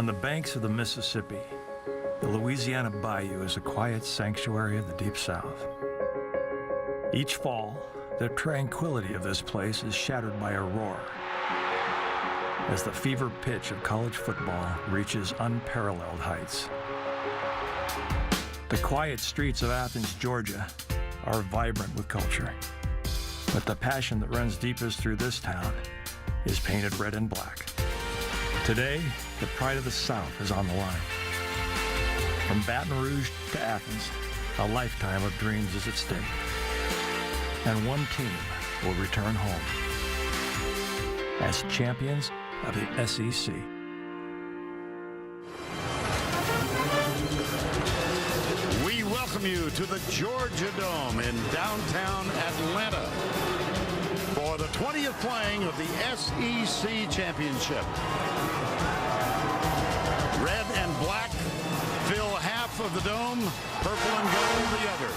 On the banks of the Mississippi, the Louisiana Bayou is a quiet sanctuary of the Deep South. Each fall, the tranquility of this place is shattered by a roar as the fever pitch of college football reaches unparalleled heights. The quiet streets of Athens, Georgia, are vibrant with culture, but the passion that runs deepest through this town is painted red and black. Today, the pride of the South is on the line. From Baton Rouge to Athens, a lifetime of dreams is at stake. And one team will return home as champions of the SEC. We welcome you to the Georgia Dome in downtown Atlanta for the 20th playing of the SEC Championship. Red and black fill half of the dome, purple and gold the other.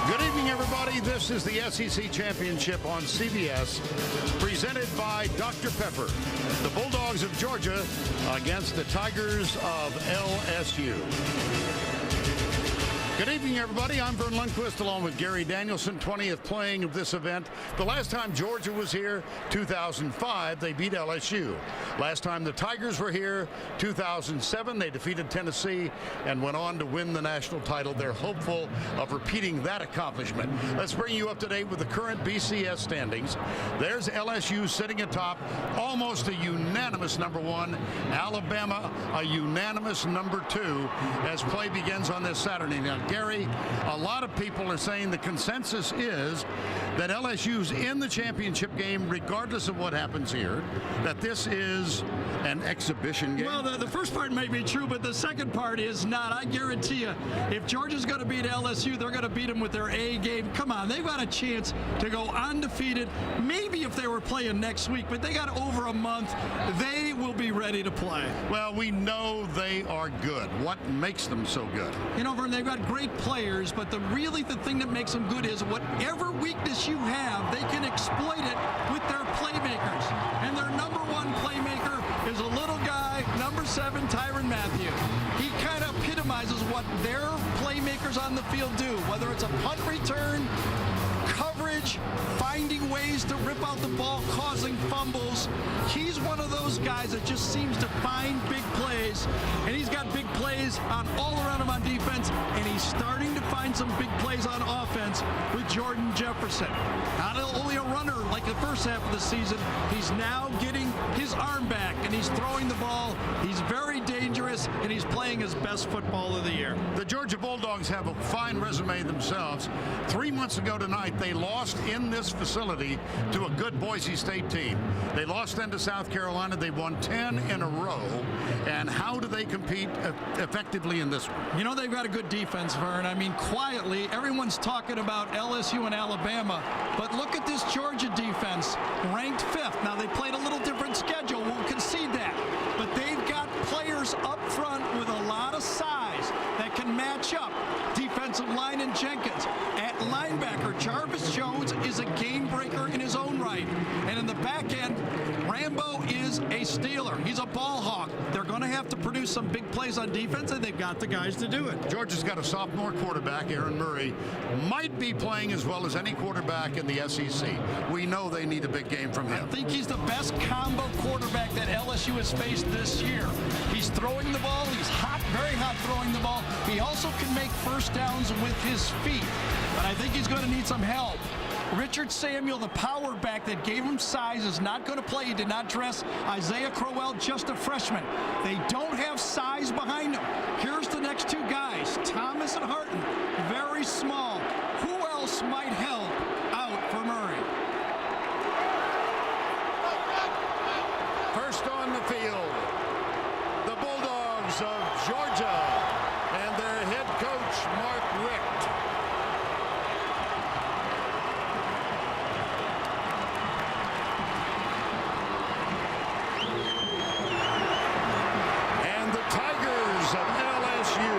Good evening, everybody. This is the SEC Championship on CBS, presented by Dr. Pepper. The Bulldogs of Georgia against the Tigers of LSU. Good evening, everybody. I'm Vern Lundquist along with Gary Danielson, 20th playing of this event. The last time Georgia was here, 2005, they beat LSU. Last time the Tigers were here, 2007, they defeated Tennessee and went on to win the national title. They're hopeful of repeating that accomplishment. Let's bring you up to date with the current BCS standings. There's LSU sitting atop, almost a unanimous #1. Alabama, a unanimous #2 as play begins on this Saturday. Now, Gary, a lot of people are saying the consensus is that LSU's in the championship game regardless of what happens here, that this is an exhibition game. Well, the first part may be true, but the second part is not. I guarantee you, if Georgia's going to beat LSU, they're going to beat them with their A game. Come on, they've got a chance to go undefeated. Maybe if they were playing next week, but they got over a month. They will be ready to play. Well, we know they are good. What makes them so good? You know, Vern, they've got great players, but the thing that makes them good is whatever weakness you have, they can exploit it with their playmakers. And their #1 playmaker is a little guy, #7, Tyrann Mathieu. He kind of epitomizes what their playmakers on the field do, whether it's a punt return, coverage, finding ways to rip out the ball, causing fumbles. He's one of those guys that just seems to find big plays, and he's got big plays on all around him on defense, and he's starting to find some big plays on offense with Jordan Jefferson. Not only a runner like the first half of the season, he's now getting his arm back, and he's throwing the ball. He's very dangerous, and he's playing his best football of the year. The Georgia Bulldogs have a fine resume themselves. 3 months ago tonight, they lost in this facility to a good Boise State team. They lost then to South Carolina. They won 10 in a row. And how do they compete effectively in this one? You know, they've got a good defense, Vern. I mean, quietly, everyone's talking about LSU and Alabama, but look at this Georgia defense, ranked 5th. Now, they played a little different schedule. We'll concede that. But they've got players up front with a lot of size that can match up. Defensive line and Jenkins. At linebacker, Jarvis Jones is a game breaker in his own right. And in the back end, Rambo is a stealer. He's a ball hawk. They're going to have to produce some big plays on defense, and they've got the guys to do it. Georgia's got a sophomore quarterback, Aaron Murray, might be playing as well as any quarterback in the SEC. We know they need a big game from him. I think he's the best combo quarterback that LSU has faced this year. He's throwing the ball. He's hot, very hot throwing the ball. He also can make first downs with his feet. But I think he's going to need some help. Richard Samuel, the power back that gave him size, is not going to play. He did not dress. Isaiah Crowell, just a freshman. They don't have size behind them. Here's the next two guys, Thomas and Harton, very small. Who else might help out for Murray? First on the field, the Bulldogs of Georgia and their head coach, Mark Richt. And the Tigers of LSU.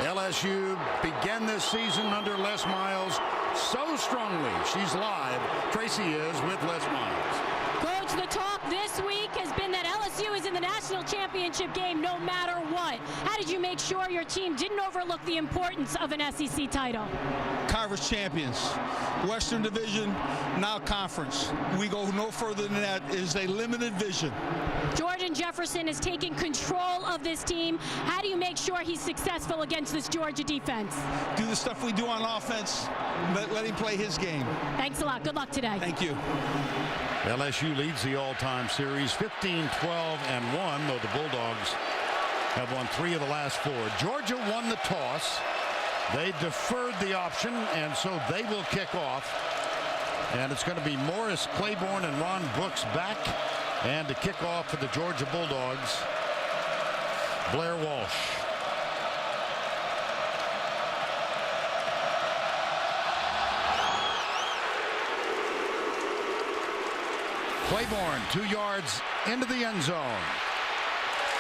LSU began this season under Les Miles so strongly. She's live. Tracy is with Les Miles. Coach, the talk this week has been that LSU is in the national championship game no matter what. How did you make sure your team didn't overlook the importance of an SEC title? Conference champions, Western Division, now conference. We go no further than that. It is a limited vision. Jordan Jefferson is taking control of this team. How do you make sure he's successful against this Georgia defense? Do the stuff we do on offense, let him play his game. Thanks a lot. Good luck today. Thank you. LSU leads the all-time series 15-12-1, though the Bulldogs have won 3 of the last 4. Georgia won the toss. They deferred the option, and so they will kick off. And it's going to be Morris Claiborne and Ron Brooks back. And to kick off for the Georgia Bulldogs, Blair Walsh. Claiborne 2 yards into the end zone.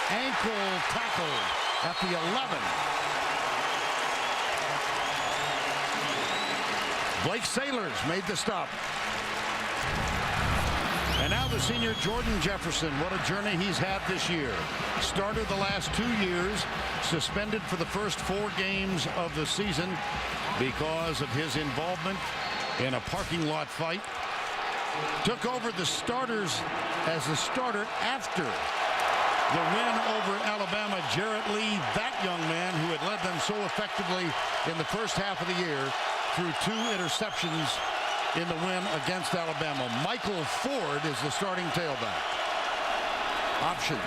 Ankle tackle at the 11. Blake Sailors made the stop. And now the senior Jordan Jefferson. What a journey he's had this year. Started the last 2 years, suspended for the first 4 games of the season because of his involvement in a parking lot fight. Took over the starters as the starter after the win over Alabama. Jarrett Lee, that young man who had led them so effectively in the first half of the year, threw 2 interceptions in the win against Alabama. Michael Ford is the starting tailback. Option.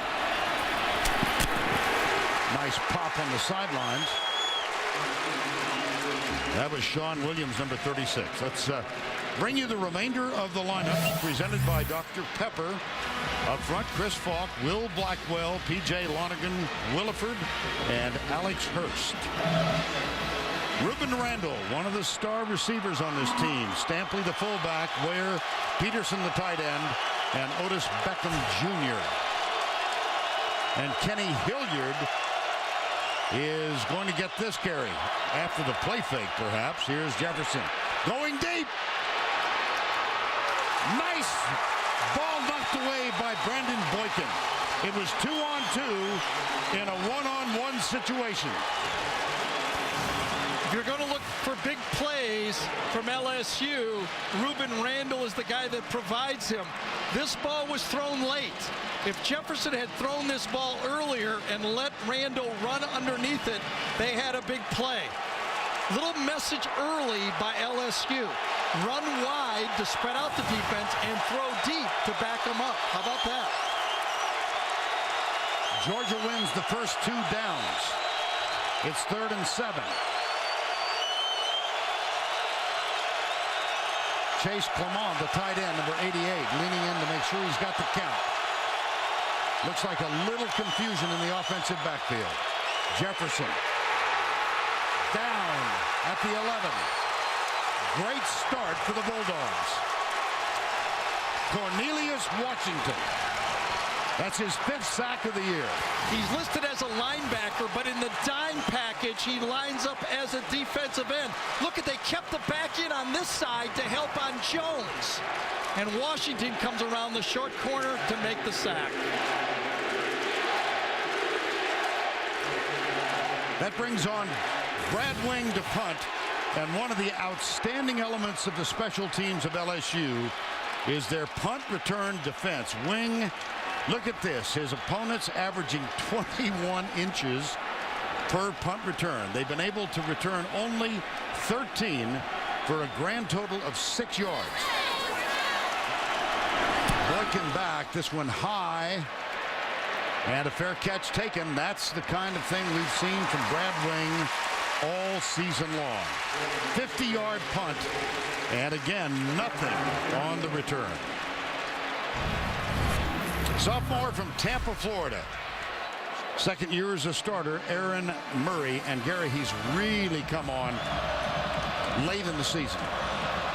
Nice pop on the sidelines. That was Sean Williams, number 36. Let's bring you the remainder of the lineup presented by Dr. Pepper. Up front, Chris Falk, Will Blackwell, P.J. Lonergan, Williford, and Alex Hurst. Ruben Randall, one of the star receivers on this team. Stampley, the fullback. Ware, Peterson, the tight end, and Otis Beckham Jr. And Kenny Hilliard is going to get this carry after the play fake, perhaps. Here's Jefferson going deep. Nice ball knocked away by Brandon Boykin. It was 2-on-2 in a 1-on-1 situation. If you're going to look for big plays from LSU, Ruben Randall is the guy that provides him. This ball was thrown late. If Jefferson had thrown this ball earlier and let Randall run underneath it, they had a big play. Little message early by LSU. Run wide to spread out the defense and throw deep to back them up. How about that? Georgia wins the first 2 downs. It's 3rd and 7. Chase Clement, the tight end, number 88, leaning in to make sure he's got the count. Looks like a little confusion in the offensive backfield. Jefferson down at the 11. Great start for the Bulldogs. Cornelius Washington. That's his 5th sack of the year. He's listed as a linebacker, but in the dime package, he lines up as a defensive end. Look they kept the back in on this side to help on Jones. And Washington comes around the short corner to make the sack. That brings on Brad Wing to punt. And one of the outstanding elements of the special teams of LSU is their punt return defense. Wing, look at this. His opponents averaging 21 inches per punt return. They've been able to return only 13 for a grand total of 6 yards. Boykin back. This one high. And a fair catch taken. That's the kind of thing we've seen from Brad Wing all season long. 50-yard punt, and again, nothing on the return. Sophomore from Tampa, Florida. Second year as a starter, Aaron Murray. And Gary, he's really come on late in the season.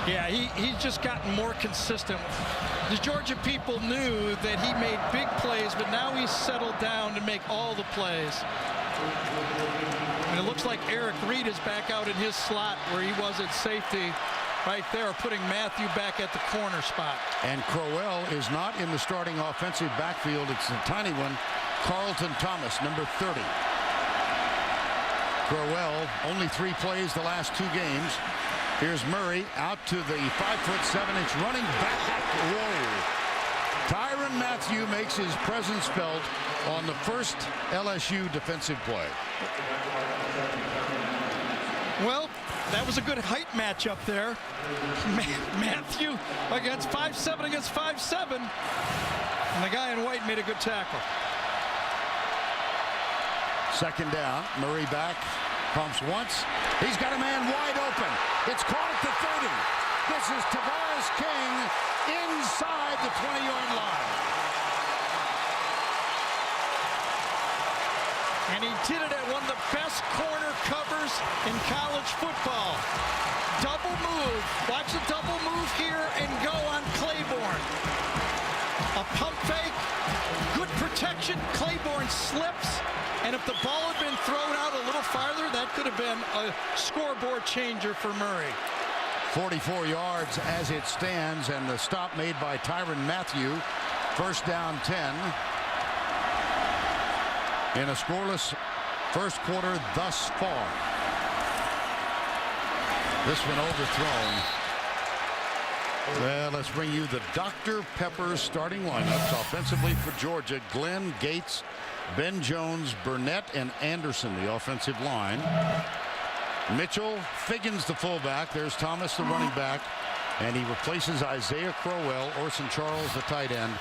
Yeah, he's just gotten more consistent. The Georgia people knew that he made big plays, but now he's settled down to make all the plays. And it looks like Eric Reed is back out in his slot where he was at safety right there, putting Mathieu back at the corner spot. And Crowell is not in the starting offensive backfield. It's a tiny one. Carlton Thomas, number 30. Crowell, only 3 plays the last 2 games. Here's Murray out to the 5'7" running back. Whoa. Tyrann Mathieu makes his presence felt on the first LSU defensive play. Well, that was a good height matchup there. Mathieu against 5'7" against 5'7", and the guy in white made a good tackle. Second down, Murray back, pumps once. He's got a man wide open. It's caught at the 30. This is Tavares King inside the 20-yard line. And he did it at one of the best corner covers in college football. Double move. Watch the double move here and go on Claiborne. A pump fake. Good protection. Claiborne slips. And if the ball had been thrown out a little farther, that could have been a scoreboard changer for Murray. 44 yards as it stands, and the stop made by Tyrann Mathieu. First down 10. In a scoreless first quarter thus far. This one overthrown. Well, let's bring you the Dr. Pepper starting lineups. Offensively for Georgia, Glenn, Gates, Ben Jones, Burnett, and Anderson, the offensive line. Mitchell, Figgins, the fullback. There's Thomas, the running back. And he replaces Isaiah Crowell, Orson Charles, the tight end,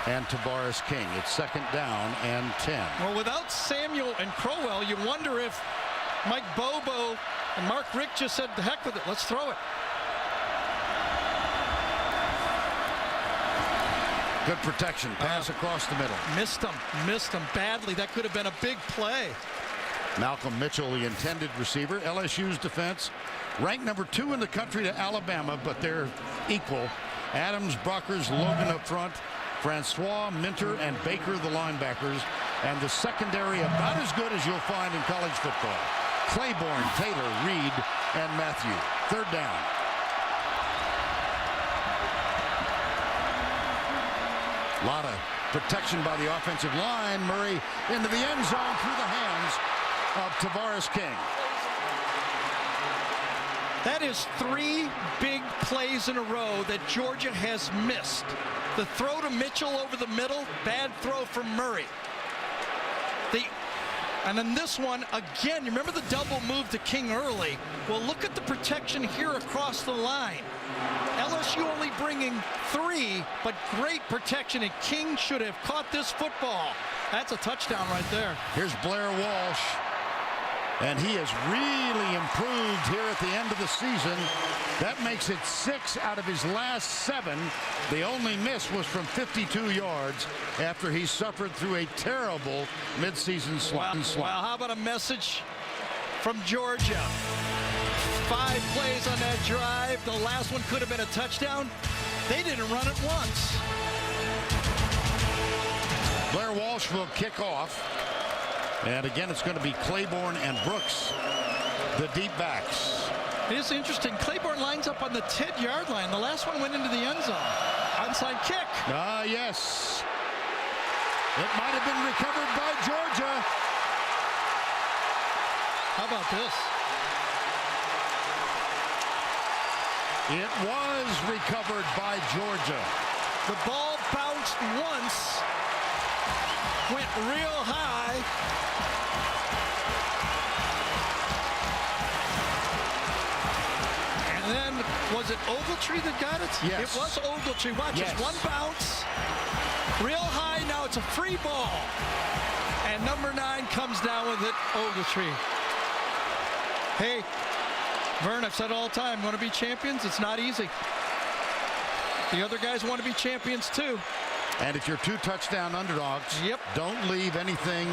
and Tavares King. It's second down and 10. Well, without Samuel and Crowell, you wonder if Mike Bobo and Mark Richt just said, the heck with it, let's throw it. Good protection. Pass across the middle. Missed him badly. That could have been a big play. Malcolm Mitchell, the intended receiver. LSU's defense ranked number 2 in the country to Alabama, but they're equal. Adams, Brockers, Logan up front. Francois, Minter, and Baker, the linebackers. And the secondary about as good as you'll find in college football. Claiborne, Taylor, Reed, and Mathieu. Third down. A lot of protection by the offensive line. Murray into the end zone through the hands of Tavares King. That is 3 big plays in a row that Georgia has missed. The throw to Mitchell over the middle, bad throw from Murray. And then this one, again, you remember the double move to King early? Well, look at the protection here across the line. LSU only bringing 3, but great protection, and King should have caught this football. That's a touchdown right there. Here's Blair Walsh, and he has really improved here at the end of the season. That makes it 6 out of his last 7. The only miss was from 52 yards after he suffered through a terrible midseason slump. Well, how about a message from Georgia? 5 plays on that drive. The last one could have been a touchdown. They didn't run it once. Blair Walsh will kick off. And again, it's going to be Claiborne and Brooks, the deep backs. It is interesting. Claiborne lines up on the 10-yard line. The last one went into the end zone. Onside kick. Yes. It might have been recovered by Georgia. How about this? It was recovered by Georgia. The ball bounced once, went real high. And then, was it Ogletree that got it? Yes. It was Ogletree. Watch Yes. this. One bounce, real high. Now it's a free ball. And number 9 comes down with it, Ogletree. Hey, Vern, I've said all the time, want to be champions? It's not easy. The other guys want to be champions too. And if you're 2 touchdown underdogs, Yep. don't leave anything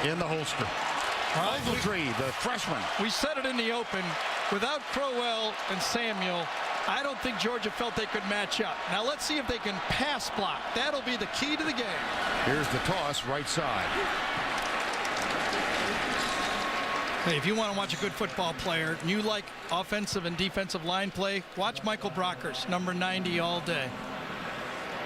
in the holster. Ogletree, the freshman. We said it in the open. Without Crowell and Samuel, I don't think Georgia felt they could match up. Now let's see if they can pass block. That'll be the key to the game. Here's the toss, right side. Hey, if you want to watch a good football player and you like offensive and defensive line play, watch Michael Brockers, number 90 all day.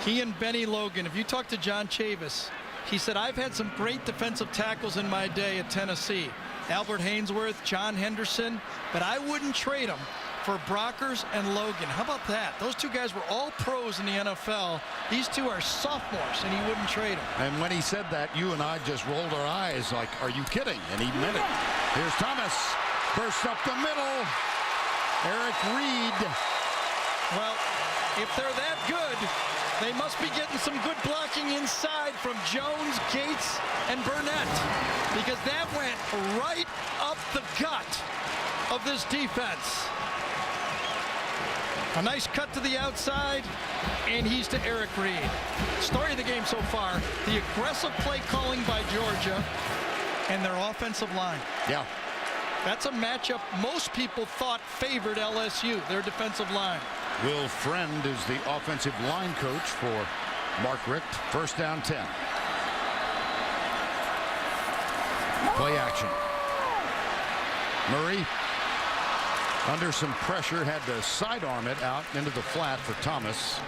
He and Benny Logan, if you talk to John Chavis, he said, I've had some great defensive tackles in my day at Tennessee. Albert Hainsworth, John Henderson, but I wouldn't trade them for Brockers and Logan. How about that? Those two guys were all pros in the NFL. These two are sophomores, and he wouldn't trade them. And when he said that, you and I just rolled our eyes like, are you kidding? And he meant it. Here's Thomas. Burst up the middle. Eric Reed. Well, if they're that good, they must be getting some good blocking inside from Jones, Gates, and Burnett, because that went right up the gut of this defense. A nice cut to the outside, and he's to Eric Reed. Story of the game so far, the aggressive play calling by Georgia and their offensive line. Yeah. That's a matchup most people thought favored LSU, their defensive line. Will Friend is the offensive line coach for Mark Richt. First down 10. Play action. Murray, under some pressure, had to sidearm it out into the flat for Thomas.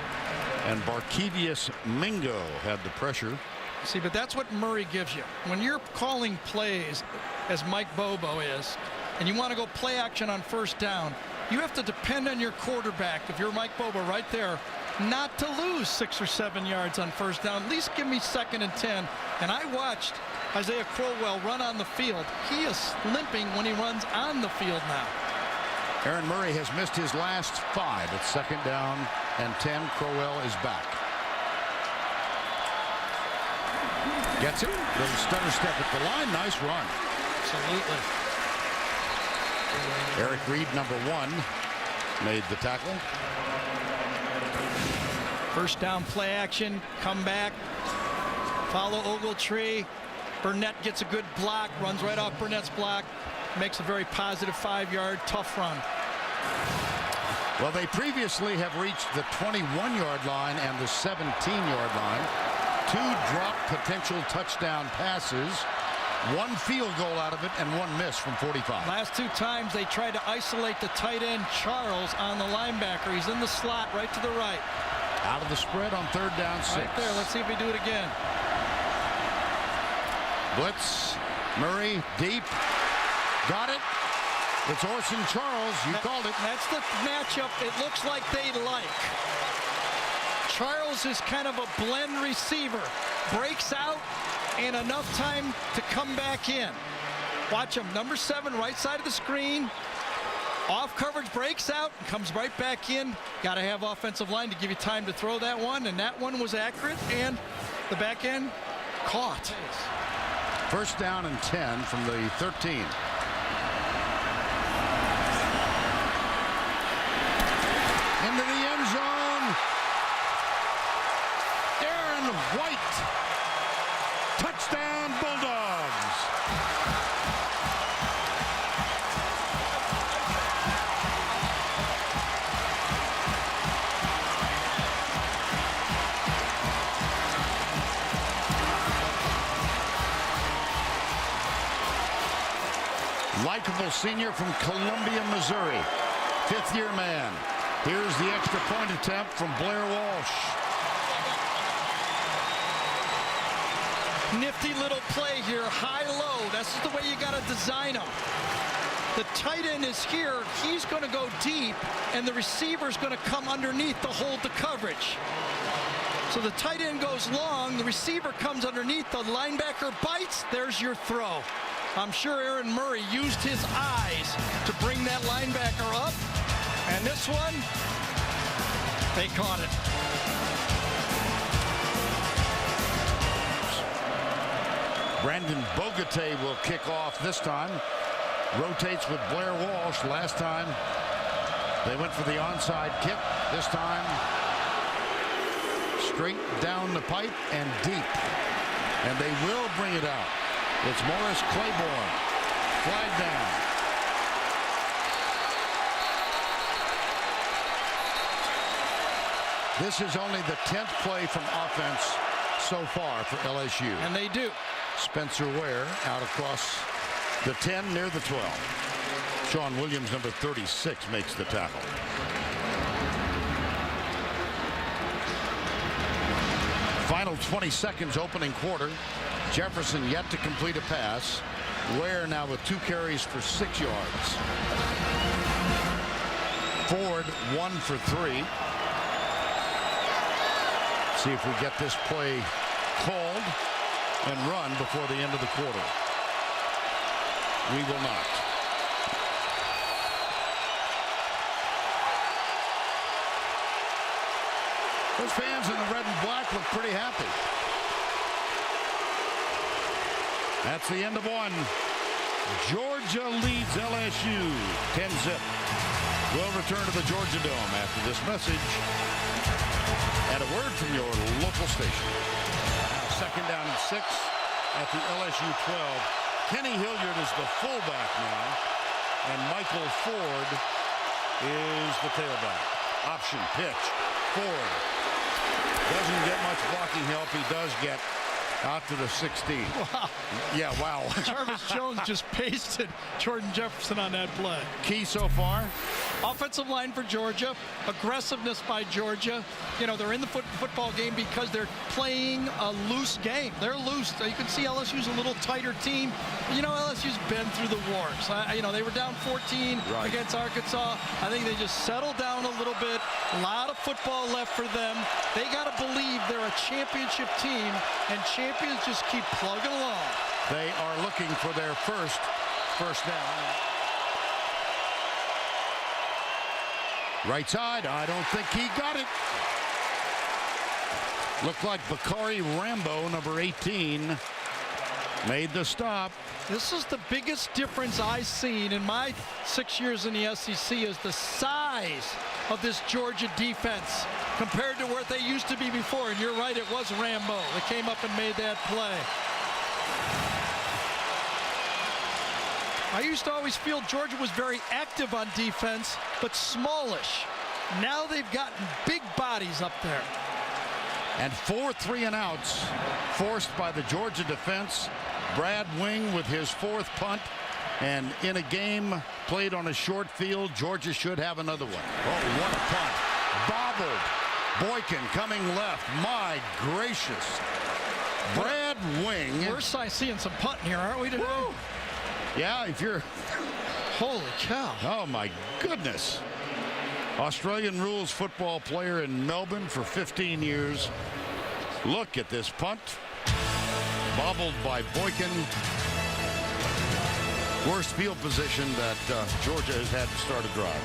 And Barkevius Mingo had the pressure. See, but that's what Murray gives you. When you're calling plays, as Mike Bobo is, and you want to go play action on first down, you have to depend on your quarterback, if you're Mike Bobo right there, not to lose 6 or 7 yards on first down. At least give me 2nd and 10. And I watched Isaiah Crowell run on the field. He is limping when he runs on the field now. Aaron Murray has missed his last 5 at 2nd down and 10. Crowell is back. Gets it. Little stutter step at the line. Nice run. Absolutely. Eric Reed, number 1, made the tackle. First down play action. Come back. Follow Ogletree. Burnett gets a good block. Runs right off Burnett's block. Makes a very positive 5-yard tough run. Well, they previously have reached the 21-yard line and the 17-yard line. 2 drop potential touchdown passes. 1 field goal out of it and 1 miss from 45. Last 2 times they tried to isolate the tight end Charles on the linebacker. He's in the slot right to the right. Out of the spread on 3rd down 6. Right there. Let's see if we do it again. Blitz. Murray deep. Got it. It's Orson Charles. You called it. That's the matchup it looks like they like. Charles is kind of a blend receiver. Breaks out and enough time to come back in. Watch him. Number 7, right side of the screen. Off coverage, breaks out, and comes right back in. Got to have offensive line to give you time to throw that one, and that one was accurate, and the back end caught. First down and 10 from the 13. Into the end zone. Aaron White. Touchdown, Bulldogs. Likeable senior from Columbia, Missouri. 5th-year man. Here's the extra point attempt from Blair Walsh. Nifty little play here, high-low. This is the way you got to design them. The tight end is here. He's going to go deep, and the receiver's going to come underneath to hold the coverage. So the tight end goes long. The receiver comes underneath. The linebacker bites. There's your throw. I'm sure Aaron Murray used his eyes to bring that linebacker up. And this one, they caught it. Brandon Bogate will kick off this time. Rotates with Blair Walsh. Last time they went for the onside kick. This time straight down the pipe and deep. And they will bring it out. It's Morris Claiborne. Flag down. This is only the 10th play from offense so far for LSU. And they do. Spencer Ware out across The 10 near the 12. Sean Williams, number 36, makes the tackle. Final 20 seconds opening quarter. Jefferson yet to complete a pass. Ware now with 2 carries for 6 yards. Ford 1 for 3. See if we get this play called and run before the end of the quarter. We will not. Those fans in the red and black look pretty happy. That's the end of one. Georgia leads LSU 10-zip. We'll return to the Georgia Dome after this message and a word from your local station. Now 2nd down and 6 at the LSU 12. Kenny Hilliard is the fullback now, and Michael Ford is the tailback. Option pitch. Ford doesn't get much blocking help. He does get out to the 16. Wow. Yeah, wow. Jarvis Jones just pasted Jordan Jefferson on that play. Key so far? Offensive line for Georgia. Aggressiveness by Georgia. You know, they're in the football game because they're playing a loose game. They're loose. You can see LSU's a little tighter team. You know, LSU's been through the wars. You know, they were down 14 against Arkansas. I think they just settled down a little bit. A lot of football left for them. They got to believe they're a championship team, and champions just keep plugging along. They are looking for their first down. Right side, I don't think he got it. Looked like Bakari Rambo, number 18, made the stop. This is the biggest difference I've seen in my 6 years in the SEC is the size of this Georgia defense compared to where they used to be before. And you're right, it was Rambo that came up and made that play. I used to always feel Georgia was very active on defense, but smallish. Now they've gotten big bodies up there. And 4 3-and-outs forced by the Georgia defense. Brad Wing with his 4th punt. And in a game played on a short field, Georgia should have another one. Oh, what a punt. Bobbled. Boykin coming left. My gracious. Brad Wing. We're seeing some punting here, aren't we, today? Woo. Yeah, if you're... Holy cow. Oh, my goodness. Australian rules football player in Melbourne for 15 years. Look at this punt. Bobbled by Boykin. Worst field position that Georgia has had to start a drive.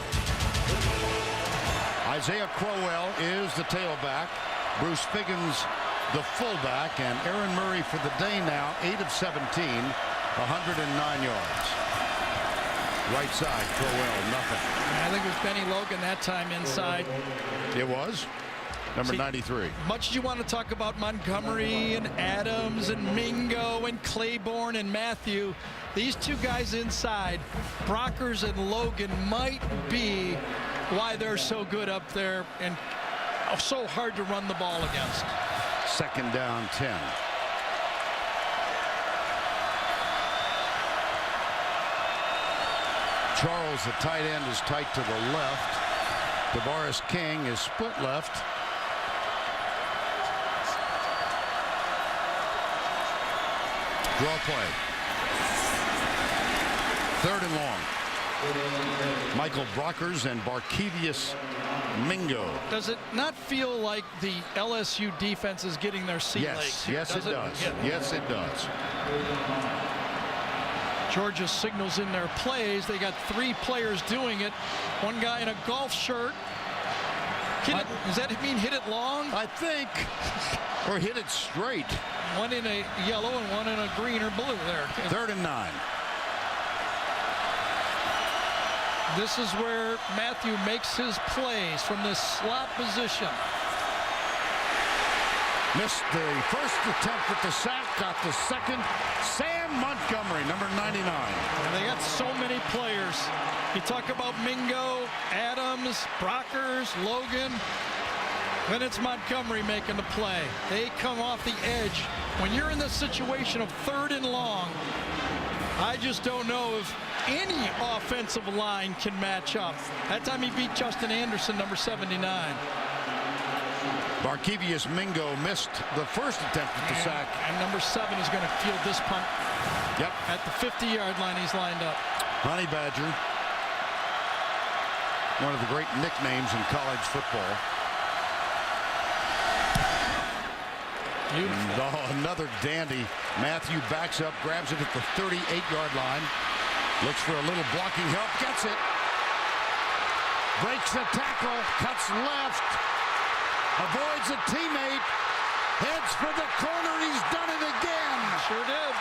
Isaiah Crowell is the tailback. Bruce Figgins the fullback. And Aaron Murray for the day now, 8 of 17, 109 yards. Right side, Crowell, nothing. I think it was Benny Logan that time inside. It was. Number 93. Much as you want to talk about Montgomery and Adams and Mingo and Claiborne and Mathieu, these two guys inside, Brockers and Logan, might be why they're so good up there and so hard to run the ball against. 2nd down, 10. Charles, the tight end, is tight to the left. Tavares King is split left. Draw play. 3rd and long. Michael Brockers and Barkevius Mingo. Does it not feel like the LSU defense is getting their sea legs? Yes, it does. Yes, it does. Georgia signals in their plays. They got 3 players doing it. One guy in a golf shirt. Does that mean hit it long? I think. Or hit it straight. One in a yellow and one in a green or blue there. 3rd and 9. This is where Mathieu makes his plays from this slot position. Missed the first attempt at the sack, got the second. Sam Montgomery, number 99. And they got so many players. You talk about Mingo, Adams, Brockers, Logan. Then it's Montgomery making the play. They come off the edge. When you're in the situation of 3rd and long, I just don't know if any offensive line can match up. That time he beat Justin Anderson, number 79. Barkevius Mingo missed the first attempt at the sack. And number 7 is going to field this punt. Yep. At the 50-yard line, he's lined up. Honey Badger, one of the great nicknames in college football. Oh, another dandy. Mathieu backs up, grabs it at the 38-yard line. Looks for a little blocking help, gets it. Breaks the tackle, cuts left. Avoids a teammate. Heads for the corner. He's done it again. Sure did.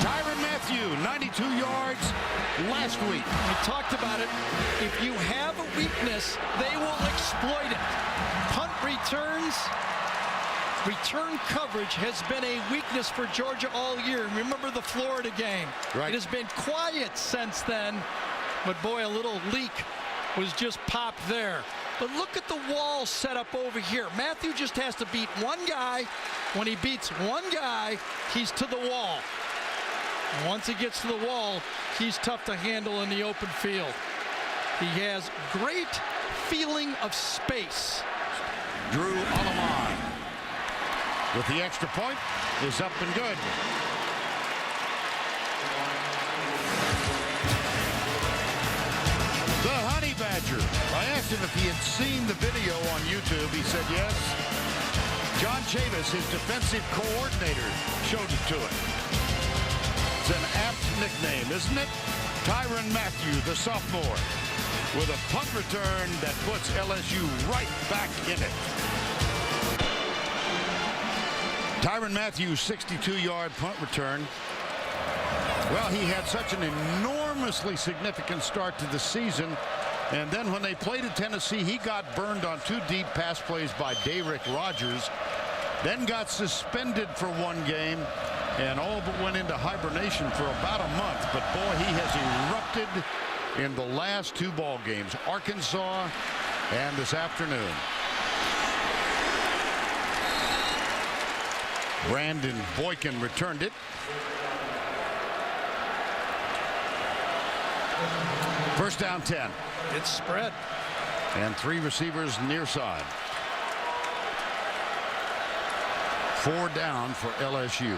Tyrann Mathieu, 92 yards last week. We talked about it. If you have a weakness, they will exploit it. Punt returns, return coverage has been a weakness for Georgia all year. Remember the Florida game. Right. It has been quiet since then, but boy, a little leak was just popped there. But look at the wall set up over here. Mathieu just has to beat one guy. When he beats one guy, he's to the wall. And once he gets to the wall, he's tough to handle in the open field. He has great feeling of space. Drew Alleman with the extra point is up and good. The Honey Badger. I asked him if he had seen the video on YouTube. He said yes. John Chavis, his defensive coordinator, showed it to him. It's an apt nickname, isn't it? Tyrann Mathieu, the sophomore, with a punt return that puts LSU right back in it. Tyrann Mathieu's 62-yard punt return. Well, he had such an enormously significant start to the season. And then when they played at Tennessee, he got burned on 2 deep pass plays by Dayrick Rogers. Then got suspended for 1 game. And all but went into hibernation for about a month. But boy, he has erupted in the last 2 ball games, Arkansas and this afternoon. Brandon Boykin returned it. First down 10. It's spread. And 3 receivers near side. 4 down for LSU.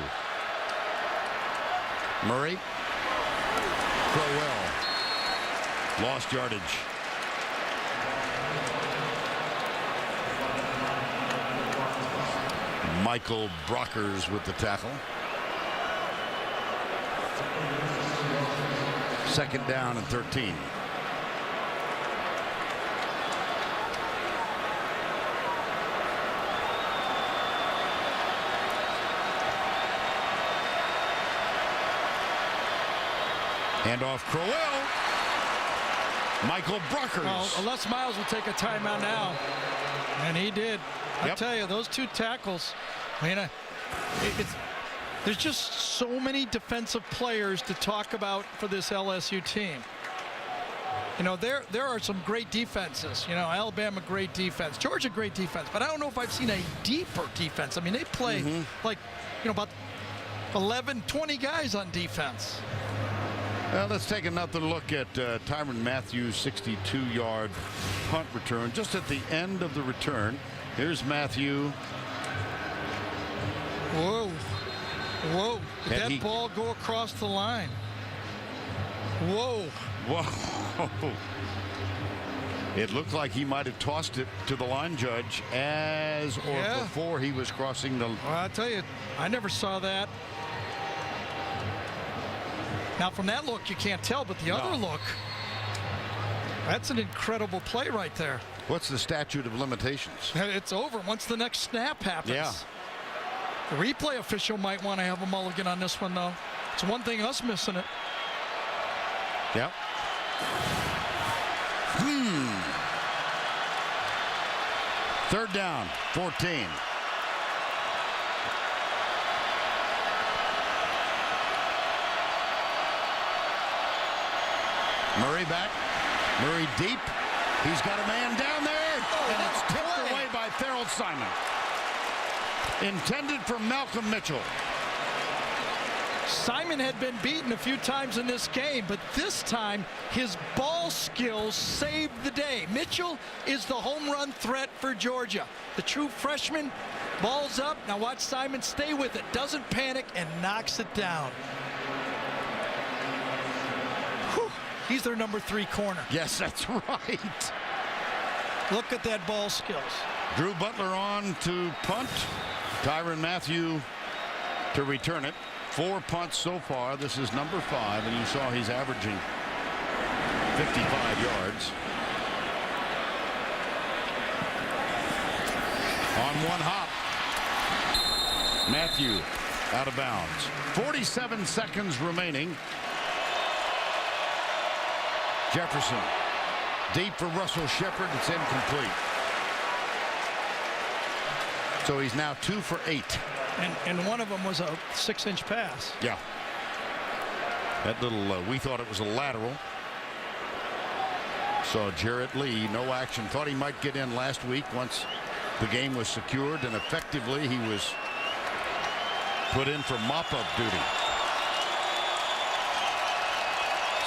Murray. Crowell. Lost yardage. Michael Brockers with the tackle. Second down and 13. Hand off Crowell. Michael Brockers. Well, Les Miles will take a timeout now. And he did. I tell you, those 2 tackles, I mean, there's just so many defensive players to talk about for this LSU team. You know, there are some great defenses. You know, Alabama, great defense. Georgia, great defense. But I don't know if I've seen a deeper defense. I mean, they play like, you know, about 11, 20 guys on defense. Well, let's take another look at Tyrann Mathieu's 62-yard punt return. Just at the end of the return, here's Mathieu. Whoa. Whoa. Did that ball go across the line? Whoa. Whoa. It looked like he might have tossed it to the line judge before he was crossing the... Well, I tell you, I never saw that. Now, from that look, you can't tell, but the other look, that's an incredible play right there. What's the statute of limitations? It's over once the next snap happens. Yeah. The replay official might want to have a mulligan on this one, though. It's one thing us missing it. Yep. Third down, 14. Murray back. Murray deep. He's got a man down there, and it's tipped away by Thurl Simon. Intended for Malcolm Mitchell. Simon had been beaten a few times in this game, but this time his ball skills saved the day. Mitchell is the home run threat for Georgia. The true freshman, ball's up. Now watch Simon stay with it. Doesn't panic and knocks it down. Whew. He's their number 3 corner. Yes, that's right. Look at that ball skills. Drew Butler on to punt. Tyrann Mathieu to return it. 4 punts so far. This is number 5, and you saw he's averaging 55 yards. On one hop. Mathieu out of bounds. 47 seconds remaining. Jefferson deep for Russell Shepard. It's incomplete. So he's now 2 for 8. And one of them was a 6-inch pass. Yeah. That little, we thought it was a lateral. So Jarrett Lee, no action. Thought he might get in last week once the game was secured, and effectively he was put in for mop-up duty.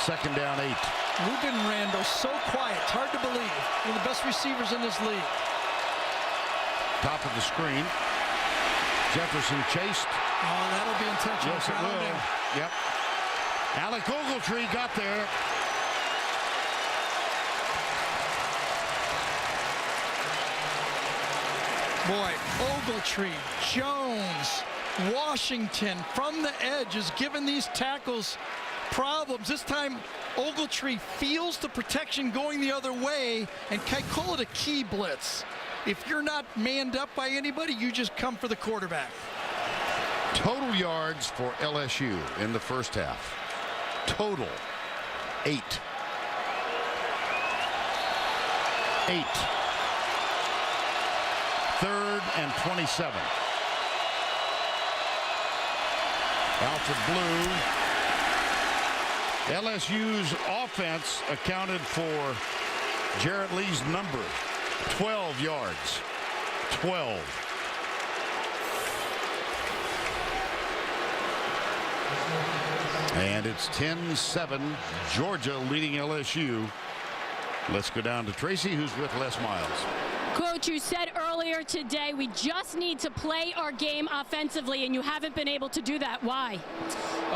2nd down 8. Ruben Randall, so quiet. It's hard to believe. One of the best receivers in this league. Top of the screen. Jefferson chased. Oh, that'll be intentional. Yes, it will. Grounding. Yep. Alec Ogletree got there. Boy, Ogletree, Jones, Washington from the edge is giving these tackles problems. This time, Ogletree feels the protection going the other way, and I call it a key blitz. If you're not manned up by anybody, you just come for the quarterback. Total yards for LSU in the first half. Total 8. 8. 3rd and 27. Alfred Blue. LSU's offense accounted for Jarrett Lee's number. 12 yards. 12. And it's 10-7. Georgia leading LSU. Let's go down to Tracy, who's with Les Miles. Coach, you said earlier today we just need to play our game offensively, and you haven't been able to do that. Why?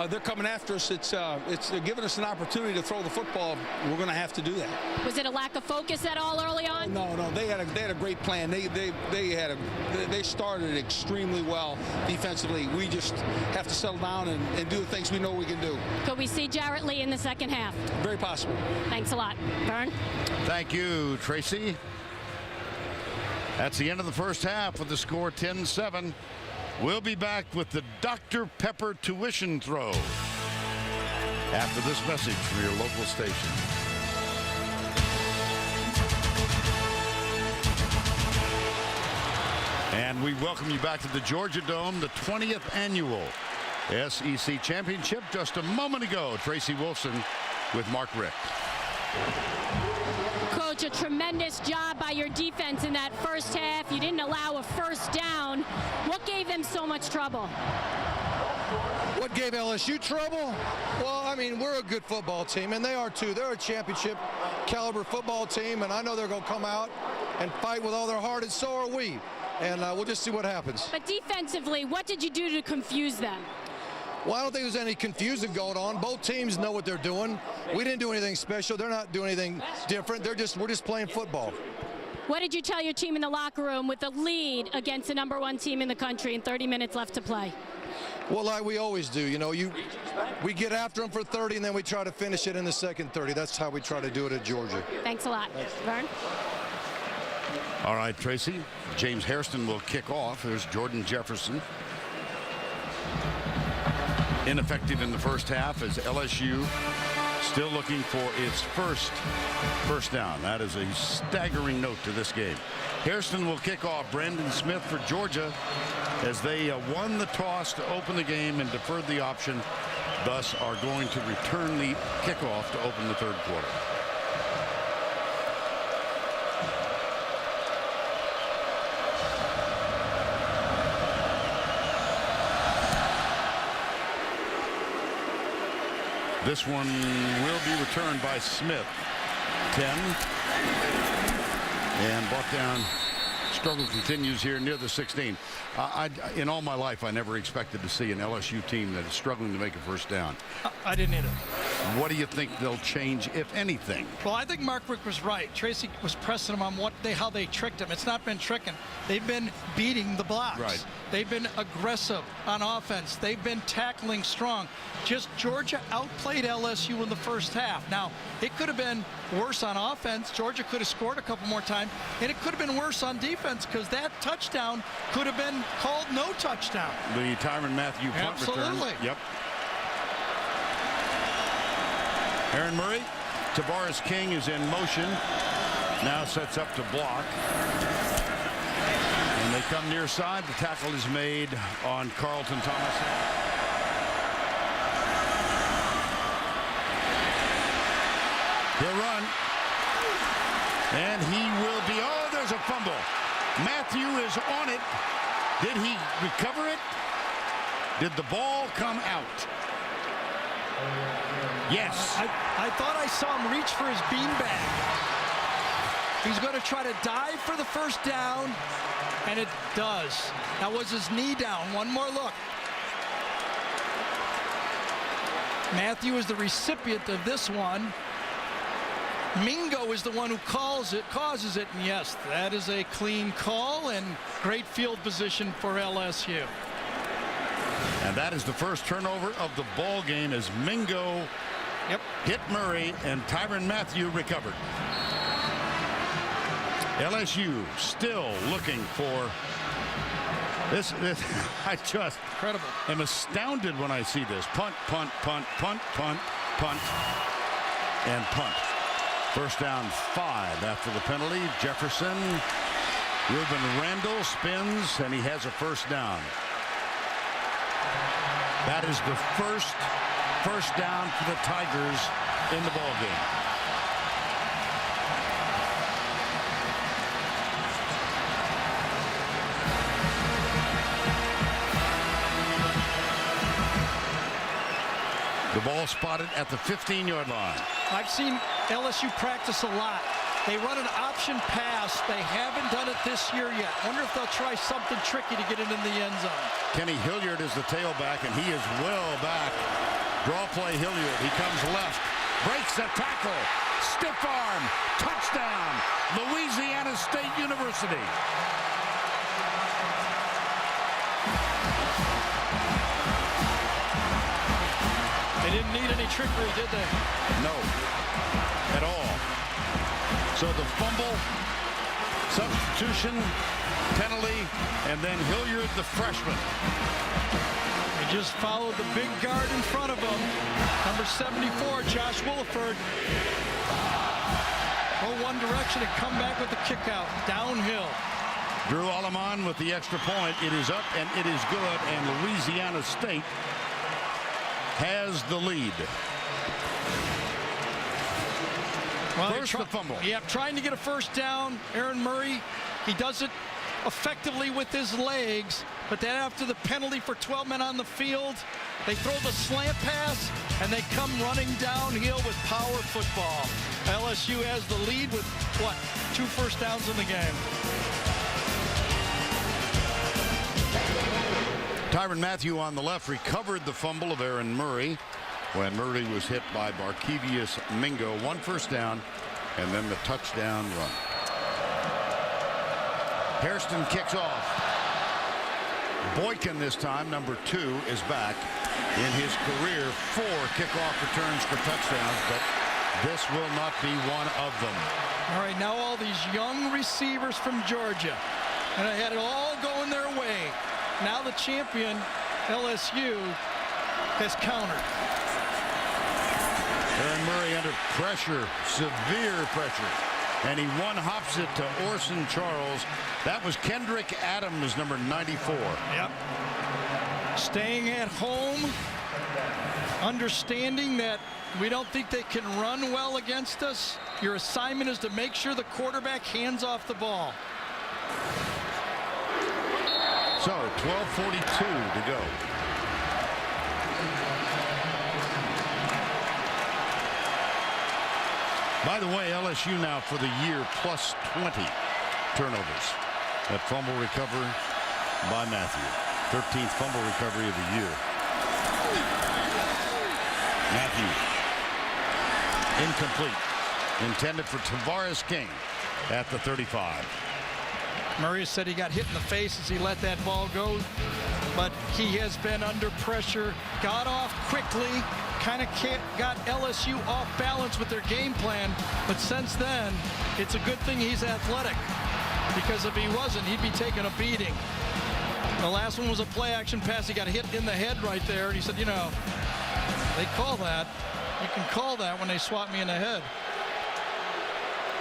They're coming after us. They're giving us an opportunity to throw the football. We're going to have to do that. Was it a lack of focus at all early on? No, they had a great plan. They started extremely well defensively. We just have to settle down and do the things we know we can do. Could we see Jarrett Lee in the second half? Very possible. Thanks a lot. Vern? Thank you, Tracy. That's the end of the first half with the score 10-7. We'll be back with the Dr. Pepper tuition throw after this message from your local station. And we welcome you back to the Georgia Dome, the 20th annual SEC Championship. Just a moment ago, Tracy Wolfson with Mark Richt. Coach, a tremendous job by your defense in that first half. You didn't allow a first down. What gave them so much trouble? What gave LSU trouble? Well, I mean, we're a good football team, and they are too. They're a championship caliber football team, and I know they're going to come out and fight with all their heart, and so are we. And we'll just see what happens. But defensively, what did you do to confuse them? Well, I don't think there's any confusion going on. Both teams know what they're doing. We didn't do anything special. They're not doing anything different. We're just playing football. What did you tell your team in the locker room with the lead against the #1 team in the country and 30 minutes left to play? Well, like we always do, you know, we get after them for 30, and then we try to finish it in the second 30. That's how we try to do it at Georgia. Thanks a lot. Vern? All right, Tracy. James Hairston will kick off. There's Jordan Jefferson. Ineffective in the first half as LSU still looking for its first down. That is a staggering note to this game. Hairston will kick off. Brandon Smith for Georgia as they won the toss to open the game and deferred the option thus are going to return the kickoff to open the third quarter. This one will be returned by Smith. 10. And brought down. Struggle continues here near the 16. In all my life, I never expected to see an LSU team that is struggling to make a first down. I didn't either. What do you think they'll change, if anything? Well, I think Mark Richt was right. Tracy was pressing them on how they tricked him. It's not been tricking. They've been beating the blocks. Right. They've been aggressive on offense. They've been tackling strong. Just Georgia outplayed LSU in the first half. Now, it could have been worse on offense. Georgia could have scored a couple more times, and it could have been worse on defense because that touchdown could have been called no touchdown. The Tyrann Mathieu punt return. Yep. Aaron Murray. Tavares King is in motion. Now sets up to block. And they come near side. The tackle is made on Carlton Thomas. He'll run. And he will be. Oh, there's a fumble. Mathieu is on it. Did he recover it? Did the ball come out? Yes. I thought I saw him reach for his beanbag. He's going to try to dive for the first down, and it does. That was his knee down. One more look. Mathieu is the recipient of this one. Mingo is the one who causes it, and yes, that is a clean call and great field position for LSU. And that is the first turnover of the ball game as Mingo hit Murray and Tyrann Mathieu recovered. LSU still looking for this. I just incredible. am astounded when I see this. Punt, punt, punt, punt, punt, punt, and punt. First down 5 after the penalty. Jefferson, Ruben Randall spins, and he has a first down. That is the first down for the Tigers in the ball game. The ball spotted at the 15-yard line. I've seen LSU practice a lot. They run an option pass. They haven't done it this year yet. Wonder if they'll try something tricky to get it in the end zone. Kenny Hilliard is the tailback, and he is well back. Draw play Hilliard. He comes left. Breaks the tackle. Stiff arm. Touchdown. Louisiana State University. They didn't need any trickery, did they? No. At all. So the fumble, substitution, penalty, and then Hilliard, the freshman. He just followed the big guard in front of him. Number 74, Josh Williford. Go one direction and come back with the kick out. Downhill. Drew Alleman with the extra point. It is up and it is good, and Louisiana State has the lead. Well, first the fumble. Yeah, trying to get a first down. Aaron Murray, he does it effectively with his legs, but then after the penalty for 12 men on the field, they throw the slant pass, and they come running downhill with power football. LSU has the lead with, what, 2 first downs in the game. Tyrann Mathieu on the left recovered the fumble of Aaron Murray when Murray was hit by Barkevius Mingo. 1 first down, and then the touchdown run. Hairston kicks off. Boykin this time, number 2, is back. In his career, 4 kickoff returns for touchdowns, but this will not be one of them. All right, now all these young receivers from Georgia, and I had it all going their way. Now the champion, LSU, has countered. Aaron Murray under pressure, severe pressure. And he one-hops it to Orson Charles. That was Kendrick Adams, number 94. Yep. Staying at home Understanding that we don't think they can run well against us, your assignment is to make sure the quarterback hands off the ball. So 12:42 to go. By the way, LSU now for the year plus 20 turnovers. That fumble recovery by Mathieu. 13th fumble recovery of the year. Mathieu. Incomplete. Intended for Tavares King at the 35. Murray said he got hit in the face as he let that ball go, but he has been under pressure, got off quickly, kind of got LSU off balance with their game plan, but since then, it's a good thing he's athletic, because if he wasn't, he'd be taking a beating. The last one was a play-action pass. He got hit in the head right there, and he said, you know, they call that. You can call that when they swat me in the head.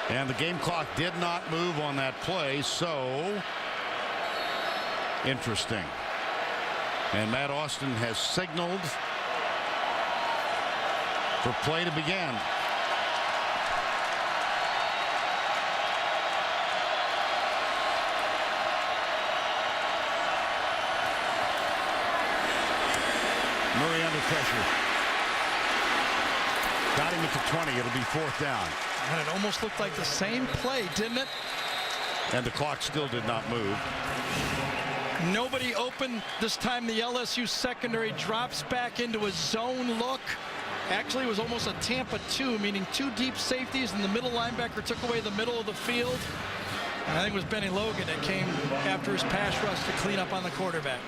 And the game clock did not move on that play, so interesting. And Matt Austin has signaled for play to begin. Murray under pressure. Got him at the 20. It'll be 4th down. And it almost looked like the same play, didn't it? And the clock still did not move. Nobody open. This time the LSU secondary drops back into a zone look. Actually, it was almost a Tampa 2, meaning 2 deep safeties, and the middle linebacker took away the middle of the field. And I think it was Benny Logan that came after his pass rush to clean up on the quarterback.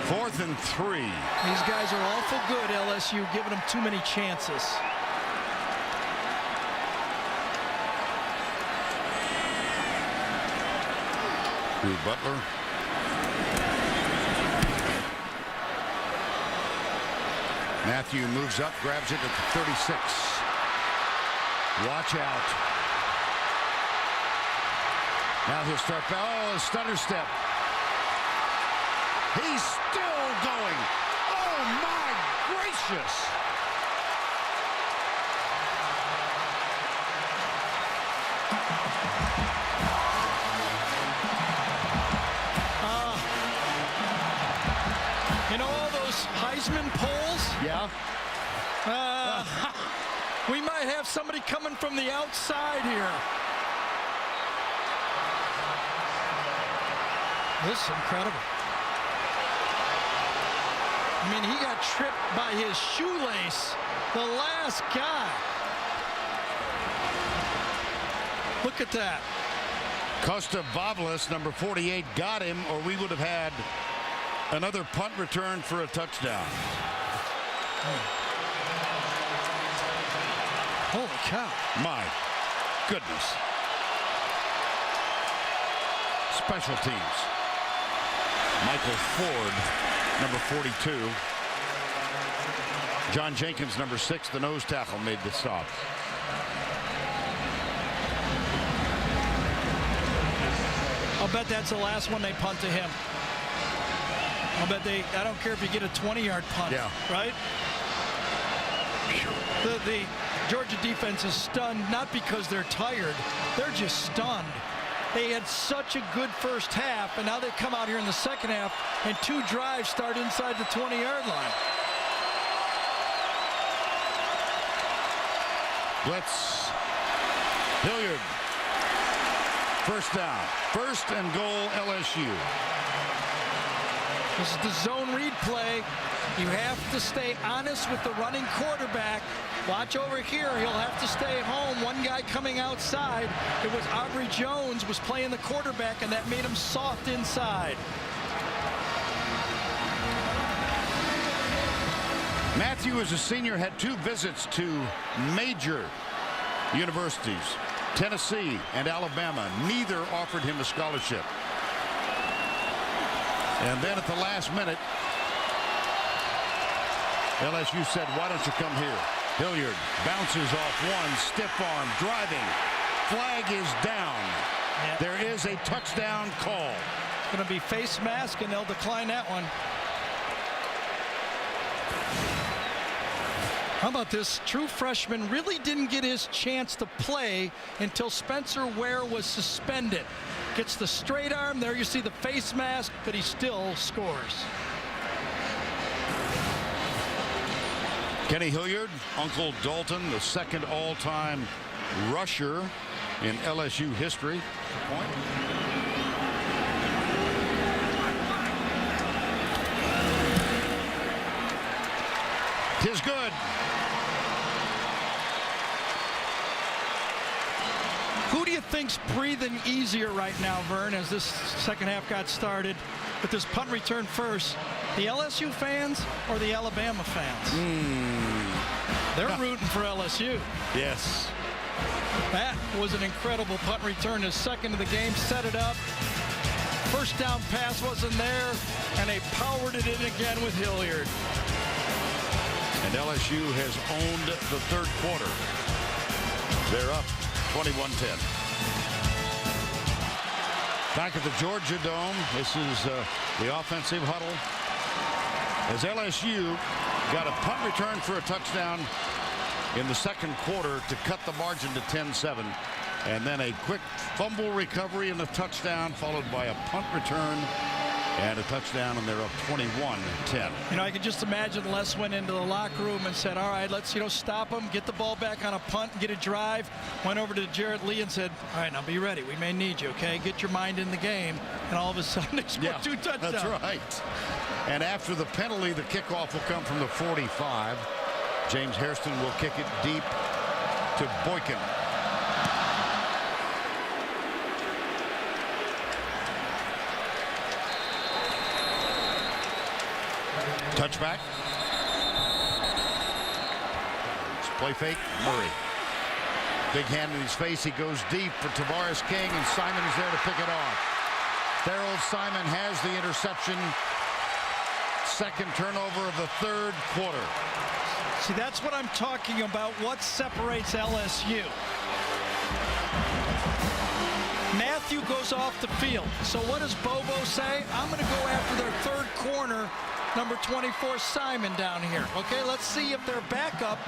4th and 3. These guys are awful good, LSU, giving them too many chances. Drew Butler. Mathieu moves up, grabs it at the 36. Watch out. Now he'll start. Oh, a stutter step. He's still going. Oh, my gracious. You know all those Heisman polls? Yeah. We might have somebody coming from the outside here. This is incredible. I mean, he got tripped by his shoelace, the last guy. Look at that. Costa Boblis, number 48, got him, or we would have had another punt return for a touchdown. Holy cow. My goodness. Special teams. Michael Ford, number 42. John Jenkins, number 6, the nose tackle, made the stop. I'll bet that's the last one they punt to him. I'll bet I don't care if you get a 20-yard punt, yeah. Right? The Georgia defense is stunned, not because they're tired. They're just stunned. They had such a good first half, and now they come out here in the second half, and 2 drives start inside the 20-yard line. Blitz. Hilliard. First down. 1st and goal, LSU. This is the zone read play. You have to stay honest with the running quarterback. Watch over here. He'll have to stay home. One guy coming outside. It was Aubrey Jones was playing the quarterback, and that made him soft inside. Mathieu, as a senior, had 2 visits to major universities, Tennessee and Alabama. Neither offered him a scholarship. And then at the last minute, LSU said, why don't you come here? Hilliard bounces off one, stiff arm, driving. Flag is down. Yep. There is a touchdown call. It's going to be face mask, and they'll decline that one. How about this? True freshman really didn't get his chance to play until Spencer Ware was suspended. Gets the straight arm. There you see the face mask, but he still scores. Kenny Hilliard, Uncle Dalton, the second all-time rusher in LSU history. Point. Tis good. Who do you think's breathing easier right now, Vern, as this second half got started with this punt return first? The LSU fans or the Alabama fans? They're rooting for LSU. Yes. That was an incredible punt return. His second of the game, set it up. First down pass wasn't there, and they powered it in again with Hilliard. And LSU has owned the third quarter. They're up 21-10. Back at the Georgia Dome, this is the offensive huddle. As LSU got a punt return for a touchdown in the second quarter to cut the margin to 10-7. And then a quick fumble recovery and a touchdown, followed by a punt return and a touchdown, and they're up 21-10. You know, I could just imagine Les went into the locker room and said, all right, let's, stop them, get the ball back on a punt, and get a drive. Went over to Jarrett Lee and said, all right, now be ready. We may need you, okay? Get your mind in the game. And all of a sudden, they scored 2 touchdowns. That's right. And after the penalty, the kickoff will come from the 45. James Hairston will kick it deep to Boykin. Touchback. It's play fake. Murray. Big hand in his face. He goes deep for Tavares King, and Simon is there to pick it off. Harold Simon has the interception. Second turnover of the third quarter. See, that's what I'm talking about. What separates LSU? Mathieu goes off the field. So what does Bobo say? I'm going to go after their third corner, number 24, Simon, down here. Okay, let's see if their backup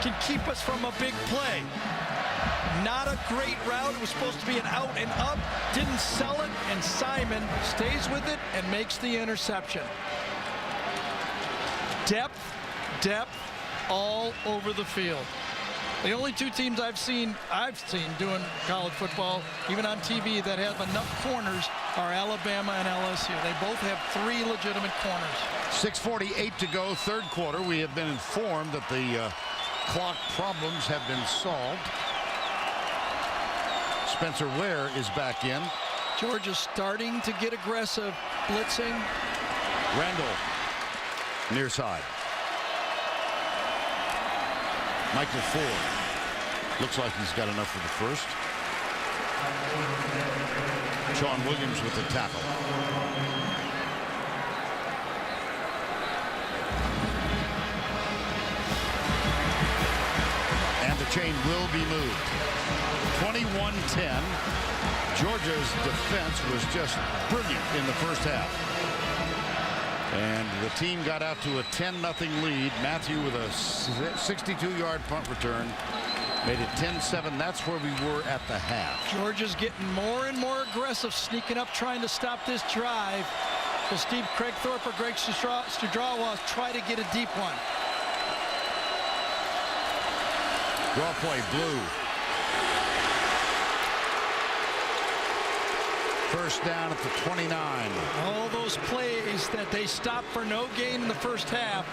can keep us from a big play. Not a great route. It was supposed to be an out and up. Didn't sell it, and Simon stays with it and makes the interception. Depth all over the field. The only two teams I've seen doing college football, even on TV, that have enough corners are Alabama and LSU. They both have 3 legitimate corners. 6:48 to go, third quarter. We have been informed that the clock problems have been solved. Spencer Ware is back in. Georgia's starting to get aggressive, blitzing. Randall, near side. Michael Ford. Looks like he's got enough for the first. Sean Williams with the tackle. And the chain will be moved. 21-10. Georgia's defense was just brilliant in the first half. And the team got out to a 10-0 lead. Mathieu with a 62-yard punt return made it 10-7. That's where we were at the half. Georgia's getting more and more aggressive, sneaking up, trying to stop this drive. Will Steve Craigthorpe or Greg Studrawa try to get a deep one? Draw play, Blue. First down at the 29. All those plays that they stopped for no gain in the first half.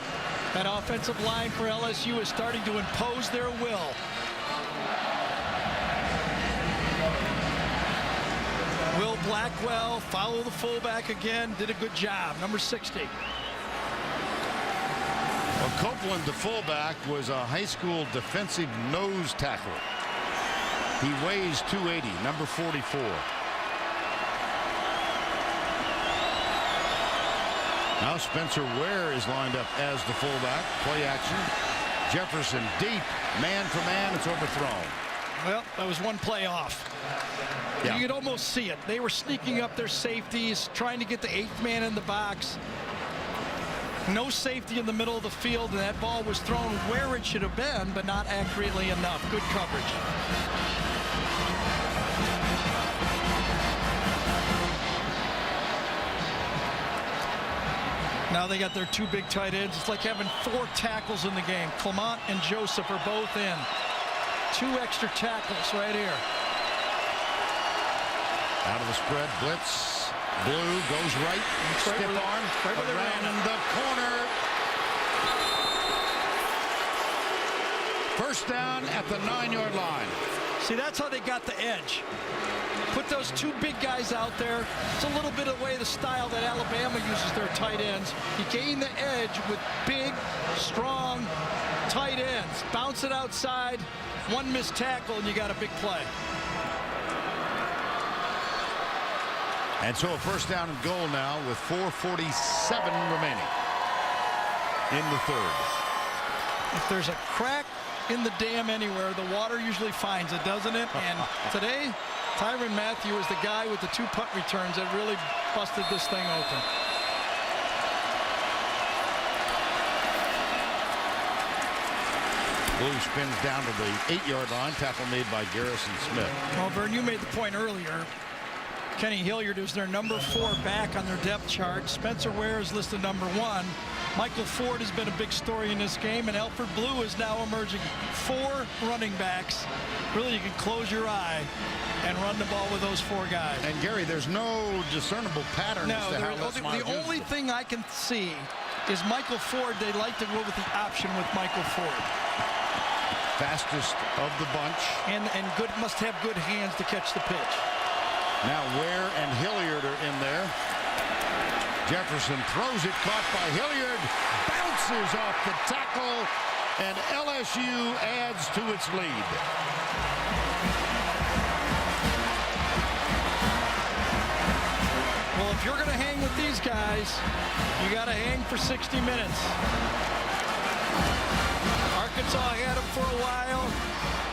That offensive line for LSU is starting to impose their will. Will Blackwell follow the fullback again. Did a good job. Number 60. Well, Copeland, the fullback, was a high school defensive nose tackle. He weighs 280, number 44. Now Spencer Ware is lined up as the fullback. Play action. Jefferson deep. Man for man. It's overthrown. Well, that was one play off. Yeah. You could almost see it. They were sneaking up their safeties, trying to get the 8th man in the box. No safety in the middle of the field, and that ball was thrown where it should have been, but not accurately enough. Good coverage. Now they got their two big tight ends. It's like having 4 tackles in the game. Clement and Joseph are both in. 2 extra tackles right here. Out of the spread, blitz. Blue goes right. Stiff arm. Right where they ran Around the corner. First down at the 9-yard line. See, that's how they got the edge. Put those 2 big guys out there. It's a little bit of the way the style that Alabama uses their tight ends. You gain the edge with big, strong tight ends. Bounce it outside, 1 missed tackle, and you got a big play. And so a first down and goal now with 4:47 remaining in the third. If there's a crack in the dam anywhere, the water usually finds it, doesn't it? And today, Tyrann Mathieu is the guy with the 2 punt returns that really busted this thing open. Blue spins down to the 8-yard line. Tackle made by Garrison Smith. Well, Vern, you made the point earlier. Kenny Hilliard is their number 4 back on their depth chart. Spencer Ware is listed number 1. Michael Ford has been a big story in this game, and Alfred Blue is now emerging. 4 running backs. Really, you can close your eye and run the ball with those 4 guys. And Gary, there's no discernible pattern as to how the only thing I can see is Michael Ford. They like to go with the option with Michael Ford. Fastest of the bunch. And good, must have good hands to catch the pitch. Now Ware and Hilliard are in there. Jefferson throws it, caught by Hilliard, bounces off the tackle, and LSU adds to its lead. Well, if you're going to hang with these guys, you got to hang for 60 minutes. Arkansas had them for a while,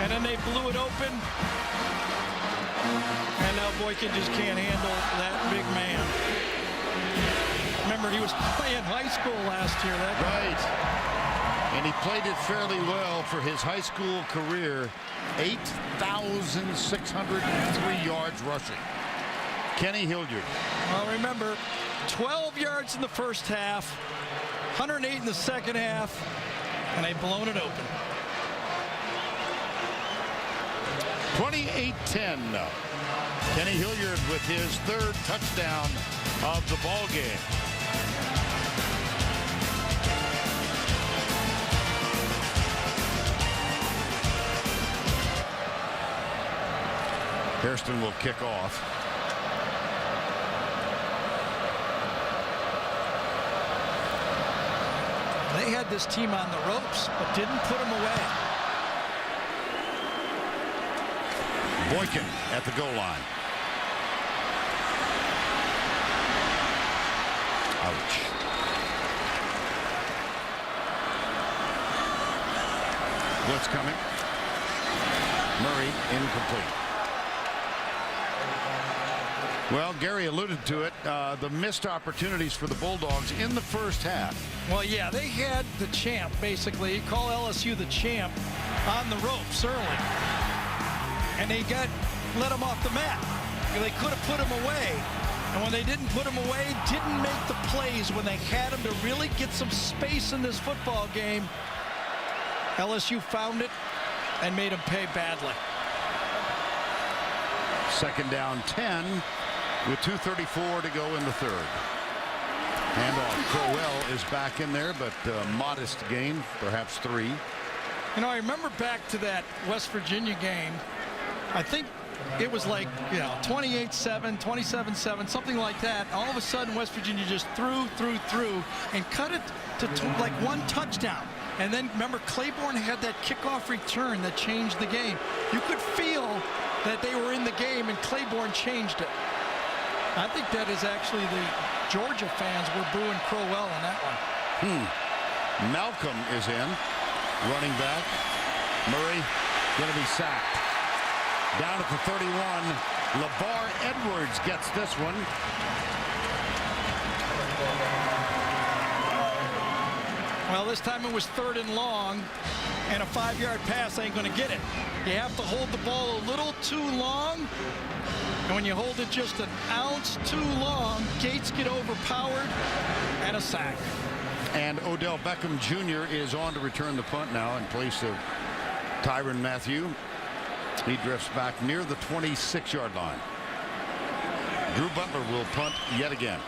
and then they blew it open. And now Boykin just can't handle that big man. Remember, he was playing high school last year. Right. And he played it fairly well for his high school career. 8,603 yards rushing. Kenny Hilliard. Well, remember, 12 yards in the first half, 108 in the second half, and they've blown it open. 28-10 now. Kenny Hilliard with his 3rd touchdown of the ball game. Hairston will kick off. They had this team on the ropes, but didn't put them away. Boykin at the goal line. Ouch. Blitz coming. Murray incomplete. Well, Gary alluded to it, the missed opportunities for the Bulldogs in the first half. Well, yeah, they had the champ, basically. Call LSU the champ on the ropes early. And they let him off the mat. They could have put him away. And when they didn't put him away, didn't make the plays when they had him to really get some space in this football game. LSU found it and made him pay badly. Second down 10 with 2:34 to go in the third. Handoff. Crowell is back in there, but modest gain, perhaps 3. You know, I remember back to that West Virginia game. I think it was like, 28-7, 27-7, something like that. All of a sudden, West Virginia just threw, and cut it to like 1 touchdown. And then, remember, Claiborne had that kickoff return that changed the game. You could feel that they were in the game, and Claiborne changed it. I think that is actually the Georgia fans were booing Crowell on that one. Malcolm is in, running back. Murray going to be sacked. Down at the 31, LeVar Edwards gets this one. Well, this time it was 3rd and long, and a 5-yard pass ain't going to get it. You have to hold the ball a little too long, and when you hold it just an ounce too long, Gates get overpowered, and a sack. And Odell Beckham Jr. is on to return the punt now in place of Tyrann Mathieu. He drifts back near the 26-yard line. Drew Butler will punt yet again.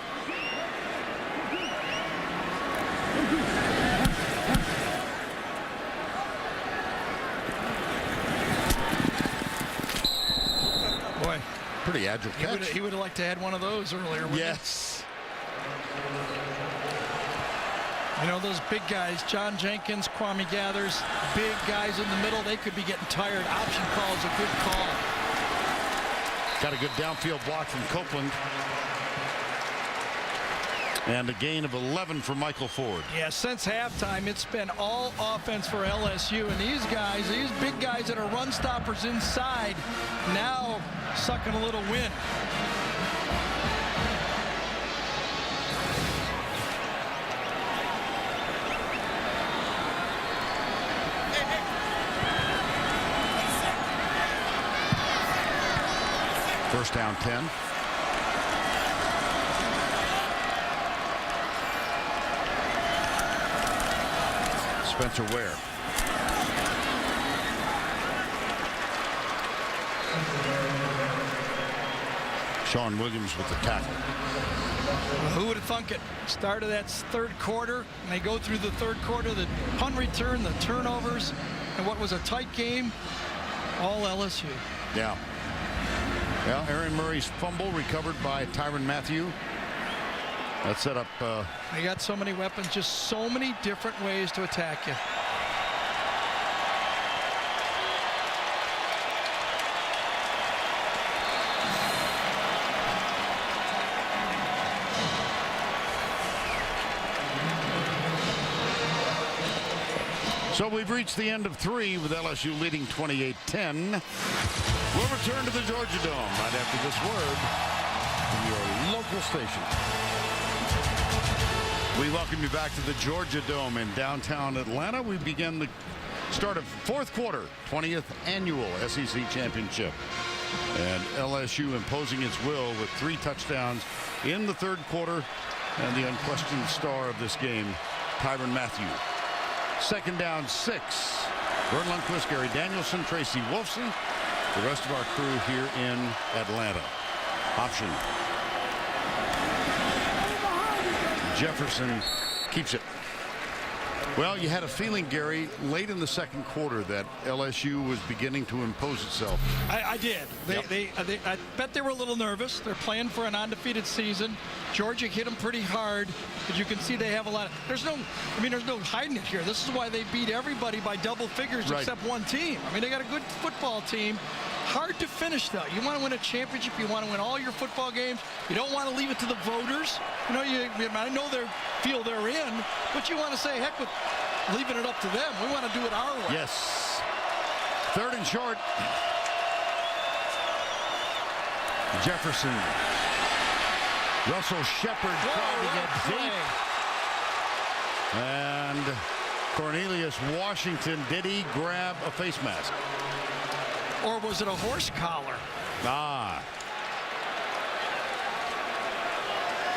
Boy, pretty agile catch. He would have liked to have had one of those earlier. Yes. You know, those big guys, John Jenkins, Kwame Gathers, big guys in the middle, they could be getting tired. Option call is a good call. Got a good downfield block from Copeland. And a gain of 11 for Michael Ford. Yeah, since halftime, it's been all offense for LSU. And these guys, these big guys that are run stoppers inside, now sucking a little wind. First down 10. Spencer Ware. Sean Williams with the tackle. Who would have thunk it? Start of that 3rd quarter, and they go through the 3rd quarter, the punt return, the turnovers, and what was a tight game, all LSU. Yeah. Well, Aaron Murray's fumble recovered by Tyrann Mathieu. That set up. They got so many weapons, just so many different ways to attack you. So we've reached the end of 3 with LSU leading 28-10. We'll return to the Georgia Dome right after this word from your local station. We welcome you back to the Georgia Dome in downtown Atlanta. We begin the start of 4th quarter, 20th annual SEC Championship. And LSU imposing its will with 3 touchdowns in the 3rd quarter. And the unquestioned star of this game, Tyrann Mathieu. 2nd down 6. Vern Lundquist, Gary Danielson, Tracy Wolfson. The rest of our crew here in Atlanta. Option. Jefferson keeps it. Well, you had a feeling, Gary, late in the 2nd quarter that LSU was beginning to impose itself. I did. I bet they were a little nervous. They're playing for an undefeated season. Georgia hit them pretty hard, but you can see they have a lot of. There's no hiding it here. This is why they beat everybody by double figures except one team. I mean, they got a good football team. Hard to finish, though. You want to win a championship. You want to win all your football games. You don't want to leave it to the voters. You know, I know they feel they're in, but you want to say, heck with leaving it up to them. We want to do it our way. Yes. 3rd and short. Jefferson. Russell Shepard trying to get deep. And Cornelius Washington, did he grab a face mask? Or was it a horse collar? Ah.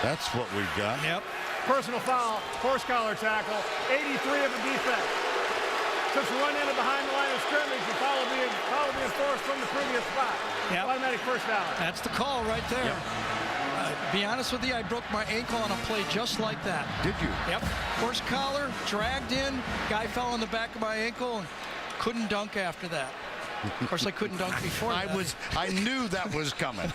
That's what we've got. Yep. Personal foul, horse collar tackle, 83 of a defense. Since we run in behind the line of scrimmage, the foul will be enforced from the previous spot. Yep. Automatic first down. That's the call right there. Yep. Be honest with you, I broke my ankle on a play just like that. Did you? Yep. Horse collar, dragged in, guy fell on the back of my ankle and couldn't dunk after that. Of course, I couldn't dunk before that. I knew that was coming.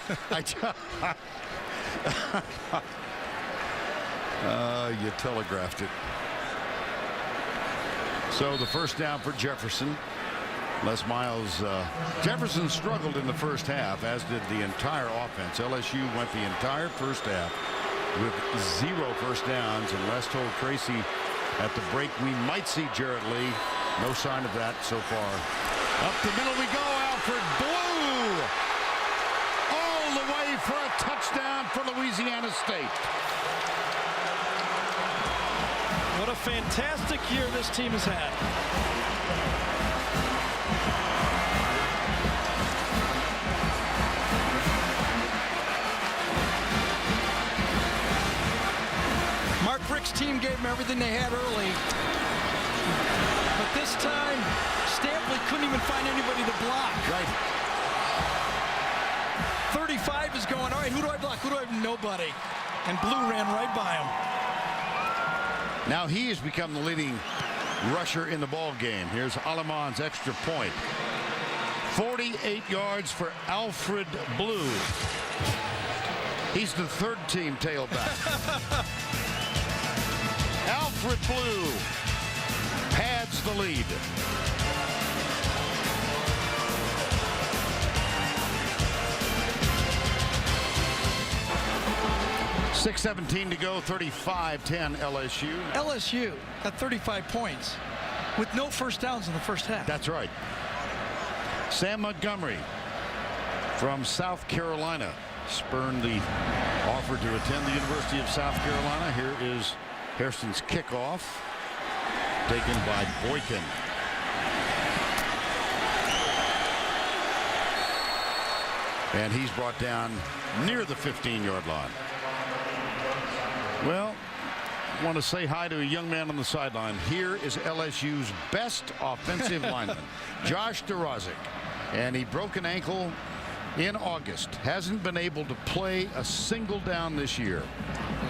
You telegraphed it. So the first down for Jefferson. Les Miles. Jefferson struggled in the first half, as did the entire offense. LSU went the entire first half with 0 first downs, and Les told Tracy at the break we might see Jarrett Lee. No sign of that so far. Up the middle we go. Alfred Blue all the way for a touchdown for Louisiana State. What a fantastic year this team has had. Mark Richt's team gave them everything they had early. But this time, Stampley couldn't even find anybody to block. Right. 35 is going, all right, who do I block? Who do I have? Nobody. And Blue ran right by him. Now he has become the leading rusher in the ball game. Here's Aleman's extra point. 48 yards for Alfred Blue. He's the third team tailback. Alfred Blue pads the lead. 6:17 to go, 35-10 LSU. LSU got 35 points with no first downs in the first half. That's right. Sam Montgomery from South Carolina spurned the offer to attend the University of South Carolina. Here is Hairston's kickoff, taken by Boykin. And he's brought down near the 15-yard line. Well, I want to say hi to a young man on the sideline. Here is LSU's best offensive lineman, Josh DeRozic. And he broke an ankle in August. Hasn't been able to play a single down this year,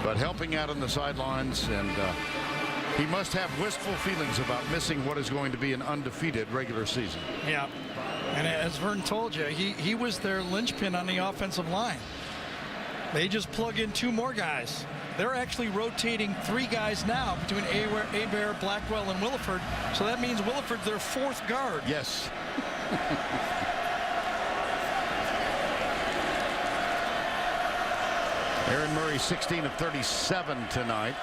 but helping out on the sidelines. And he must have wistful feelings about missing what is going to be an undefeated regular season. Yeah. And as Vern told you, he was their linchpin on the offensive line. They just plug in 2 more guys. They're actually rotating 3 guys now between Hebert, Blackwell, and Williford. So that means Williford's their 4th guard. Yes. Aaron Murray, 16 of 37 tonight.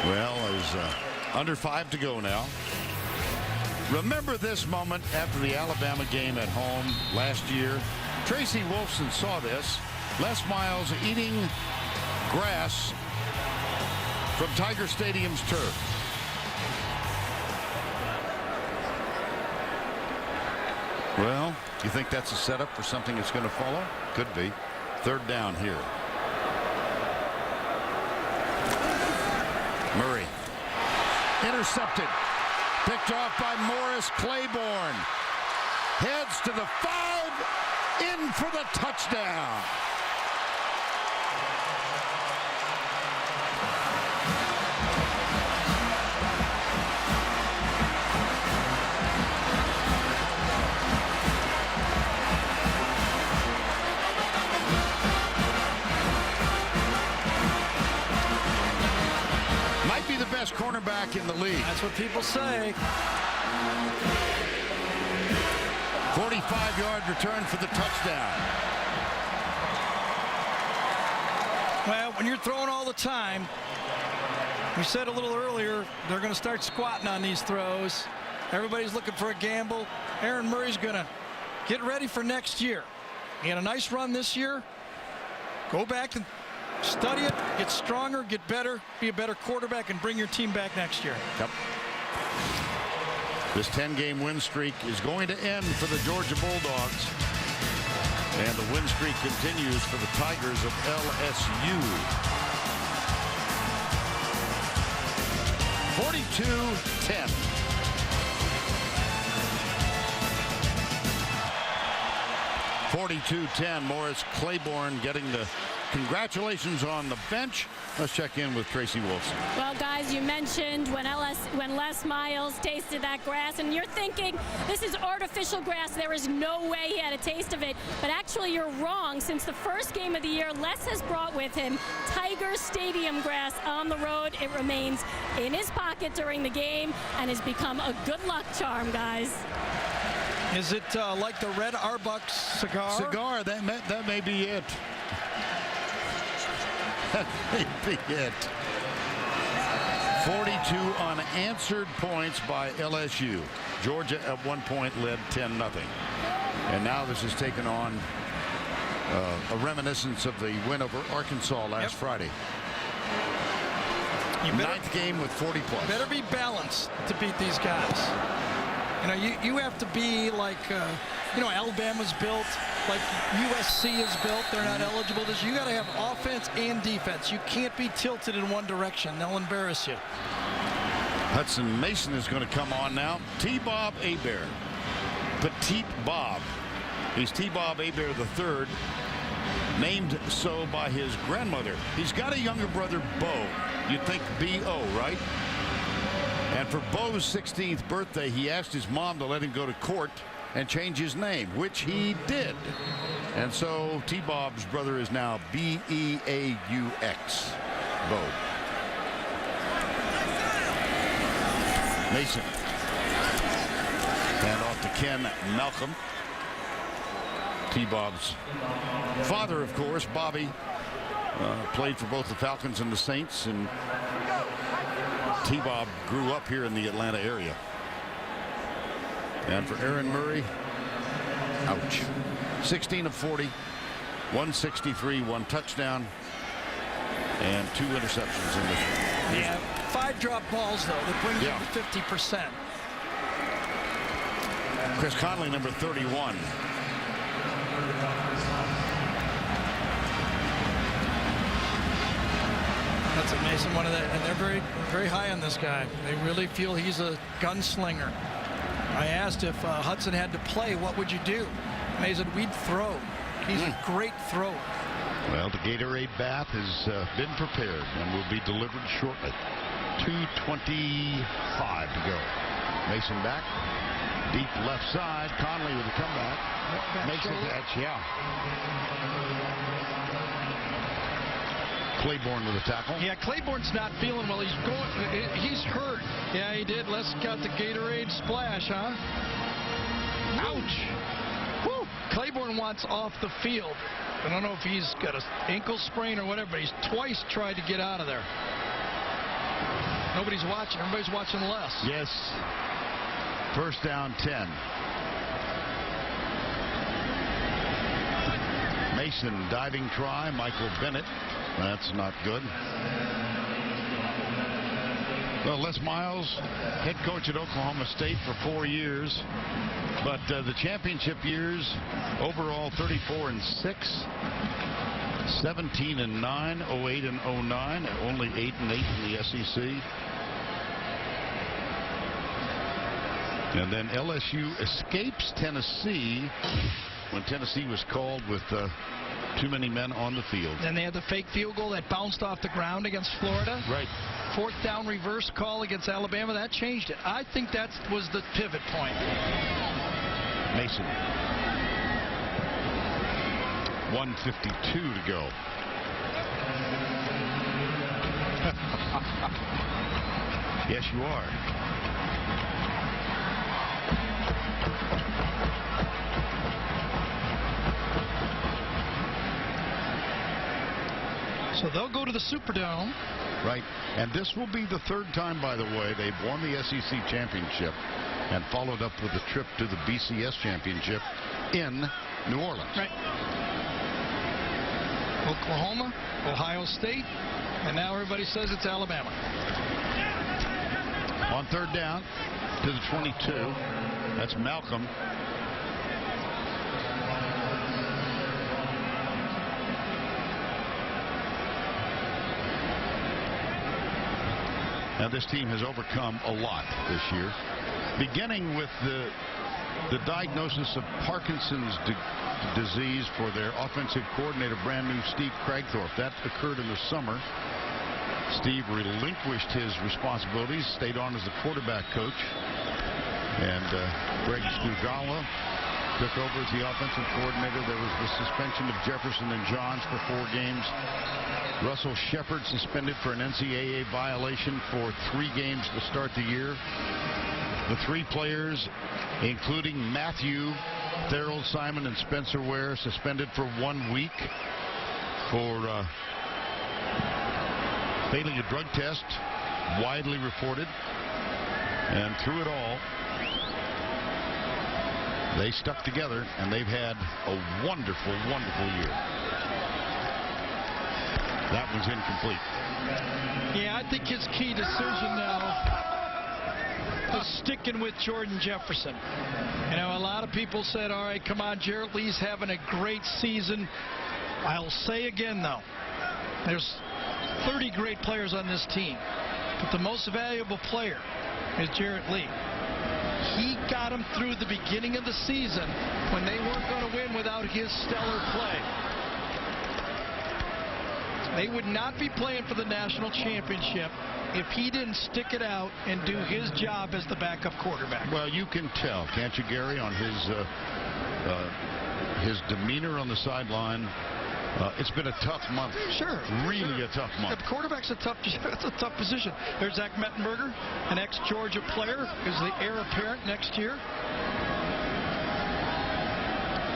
Well, there's under 5 to go now. Remember this moment after the Alabama game at home last year. Tracy Wolfson saw this. Les Miles eating grass from Tiger Stadium's turf. Well, you think that's a setup for something that's going to follow? Could be. 3rd down here. Murray intercepted, picked off by Morris Claiborne, heads to the 5, in for the touchdown. Best cornerback in the league. That's what people say. 45-yard return for the touchdown. Well, when you're throwing all the time, we said a little earlier, they're going to start squatting on these throws. Everybody's looking for a gamble. Aaron Murray's going to get ready for next year. He had a nice run this year. Go back and study it, get stronger, get better, be a better quarterback, and bring your team back next year. Yep. This 10-game win streak is going to end for the Georgia Bulldogs. And the win streak continues for the Tigers of LSU. 42-10. Morris Claiborne getting the congratulations on the bench. Let's check in with Tracy Wolfson. Well, guys, you mentioned when Les Miles tasted that grass, and you're thinking this is artificial grass. There is no way he had a taste of it. But actually, you're wrong. Since the first game of the year, Les has brought with him Tiger Stadium grass on the road. It remains in his pocket during the game and has become a good luck charm, guys. Is it like the Red Arbuck cigar? Cigar, that may be it. That may be it. 42 unanswered points by LSU. Georgia at one point led 10-0. And now this is taken on a reminiscence of the win over Arkansas last Friday. Ninth game with 40+. Better be balanced to beat these guys. You know, you have to be like, Alabama's built, like USC is built. They're not eligible. You got to have offense and defense. You can't be tilted in one direction. They'll embarrass you. Hudson Mason is going to come on now. T-Bob Hebert. Petite Bob. He's T-Bob Hebert III, named so by his grandmother. He's got a younger brother, Bo. You'd think B-O, right? And for Bo's 16th birthday, he asked his mom to let him go to court and change his name, which he did. And so T-Bob's brother is now B-E-A-U-X. Bo. Mason. And off to Ken Malcolm. T-Bob's father, of course, Bobby, played for both the Falcons and the Saints, and T-Bob grew up here in the Atlanta area. And for Aaron Murray, ouch. 16 of 40, 163, 1 touchdown, and 2 interceptions in this one. Yeah, 5 drop balls, though, that brings him to 50%. Chris Conley, number 31. That's amazing. One of that, and they're very, very high on this guy. They really feel he's a gunslinger. I asked if Hudson had to play, what would you do? And he said, we'd throw. He's a great thrower. Well, the Gatorade bath has been prepared and will be delivered shortly. 2:25 to go. Mason back. Deep left side. Conley with a comeback. Makes the catch, Claiborne with a tackle. Yeah, Claiborne's not feeling well. He's hurt. Yeah, he did. Les got the Gatorade splash, huh? Ouch. Woo. Claiborne wants off the field. I don't know if he's got an ankle sprain or whatever, but he's twice tried to get out of there. Nobody's watching. Everybody's watching Les. Yes. First down, 10. Mason diving try. Michael Bennett. That's not good. Well, Les Miles, head coach at Oklahoma State for 4 years, but the championship years overall 34-6, 17-9, 08 and 09, only 8-8 in the SEC. And then LSU escapes Tennessee when Tennessee was called with too many men on the field. Then they had the fake field goal that bounced off the ground against Florida. Right. 4th down reverse call against Alabama. That changed it. I think that was the pivot point. Mason. 1:52 to go. Yes, you are. So they'll go to the Superdome. Right. And this will be the 3rd time, by the way, they've won the SEC championship and followed up with a trip to the BCS championship in New Orleans. Right. Oklahoma, Ohio State, and now everybody says it's Alabama. On 3rd down to the 22. That's Malcolm. Now this team has overcome a lot this year, beginning with the diagnosis of Parkinson's disease for their offensive coordinator, brand new Steve Cragthorpe. That occurred in the summer. Steve relinquished his responsibilities, stayed on as the quarterback coach, and Greg Stugala took over as the offensive coordinator. There was the suspension of Jefferson and Johns for 4 games. Russell Shepard suspended for an NCAA violation for 3 games to start the year. The 3 players including Mathieu, Thurl, Simon, and Spencer Ware, suspended for 1 week for failing a drug test, widely reported. And through it all, they stuck together, and they've had a wonderful, wonderful year. That was incomplete. Yeah, I think his key decision now is sticking with Jordan Jefferson. You know, a lot of people said, all right, come on, Jarrett Lee's having a great season. I'll say again, though, there's 30 great players on this team, but the most valuable player is Jarrett Lee. He got him through the beginning of the season when they weren't going to win without his stellar play. They would not be playing for the national championship if he didn't stick it out and do his job as the backup quarterback. Well, you can tell, can't you, Gary, on his demeanor on the sideline. It's been a tough month. Sure. Really a tough month. The quarterback's a tough position. There's Zach Mettenberger, an ex-Georgia player, who's the heir apparent next year.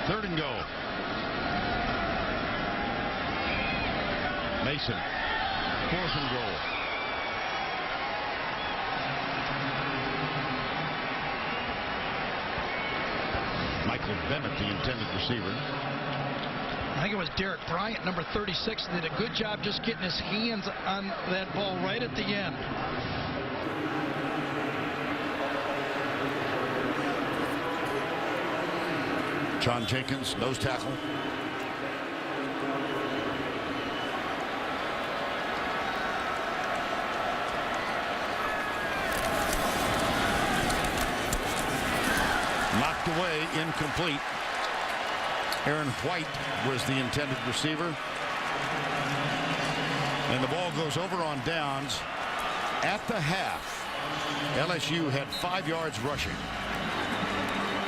3rd and goal. Mason. 4th and goal. Michael Bennett, the intended receiver. I think it was Derek Bryant, number 36, did a good job just getting his hands on that ball right at the end. John Jenkins, nose tackle. Knocked away, incomplete. Aaron White was the intended receiver. And the ball goes over on downs. At the half, LSU had 5 yards rushing.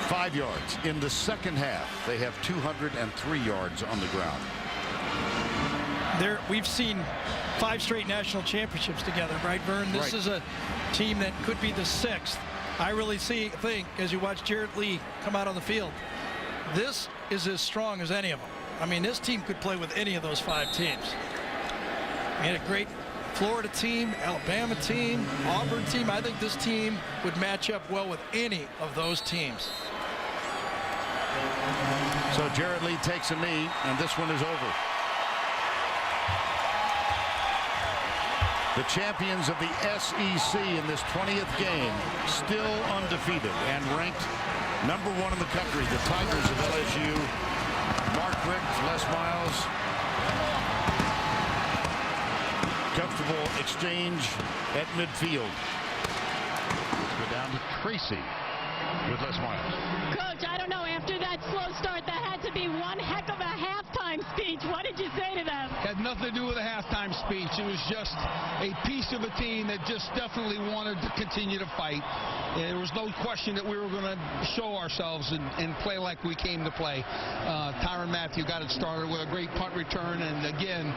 5 yards. In the second half, they have 203 yards on the ground. We've seen 5 straight national championships together, right, Vern? This is a team that could be the 6th. I really think, as you watch Jarrett Lee come out on the field, this is as strong as any of them. I mean, this team could play with any of those 5 teams. We had a great Florida team, Alabama team, Auburn team. I think this team would match up well with any of those teams. So Jarrett Lee takes a knee, and this one is over. The champions of the SEC in this 20th game, still undefeated and ranked number 1 in the country. The Tigers of LSU. Mark Richt, Les Miles. Comfortable exchange at midfield. Let's go down to Tracy with Les Miles. Coach, I don't know. After that slow start, that had to be one heck of a halftime speech. What did you say to them? Had nothing to do with a halftime speech. It was just a piece of a team that just definitely wanted to continue to fight. And there was no question that we were going to show ourselves and play like we came to play. Tyrann Mathieu got it started with a great punt return, and again,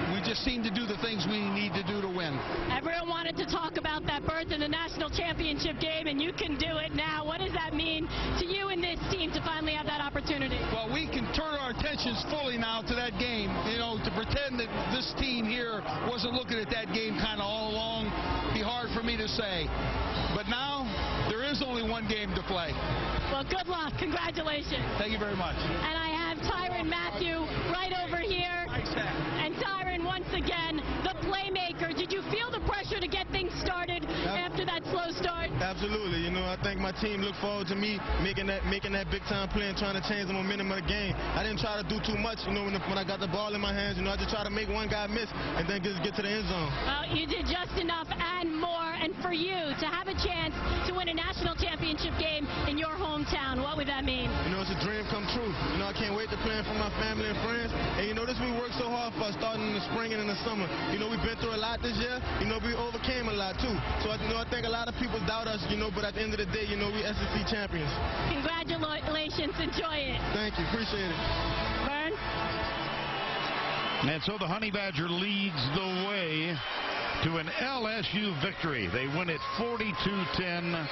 we just seemed to do the things we need to do to win. Everyone wanted to talk about that berth in the national championship game, and you can do it now. What does that mean to you and this team to finally have that opportunity? Well, we can turn our attentions fully now to that game. You know, to pretend that this team here wasn't looking at that game kind of all along, be hard for me to say. But now, there is only one game to play. Well, good luck. Congratulations. Thank you very much. And I have Tyrann Mathieu right over here. And Tyrann, once again, the playmaker. Did you feel the pressure to get things started after that slow start? Absolutely. You know, I think my team looked forward to me making that big time play and trying to change the momentum of the game. I didn't try to do too much, you know, when I got the ball in my hands. You know, I just tried to make one guy miss and then just get to the end zone. Well, you did just enough and more. And for you to have a chance to win a national championship game in your hometown, what would that mean? You know, it's a dream come true. You know, I can't wait to play for my family and friends. And, you know, this we worked so hard for, starting in the spring and in the summer. You know, we've been through a lot this year. You know, we overcame a lot, too. So, I think a lot of people doubt us, you know, but at the end of the day, you know, we SEC champions. Congratulations. Enjoy it. Thank you. Appreciate it. Vern? And so the Honey Badger leads the way to an LSU victory. They win it 42-10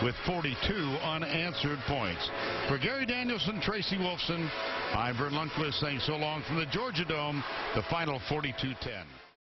with 42 unanswered points. For Gary Danielson, Tracy Wolfson, I'm Vern Lundquist saying so long from the Georgia Dome, the final 42-10.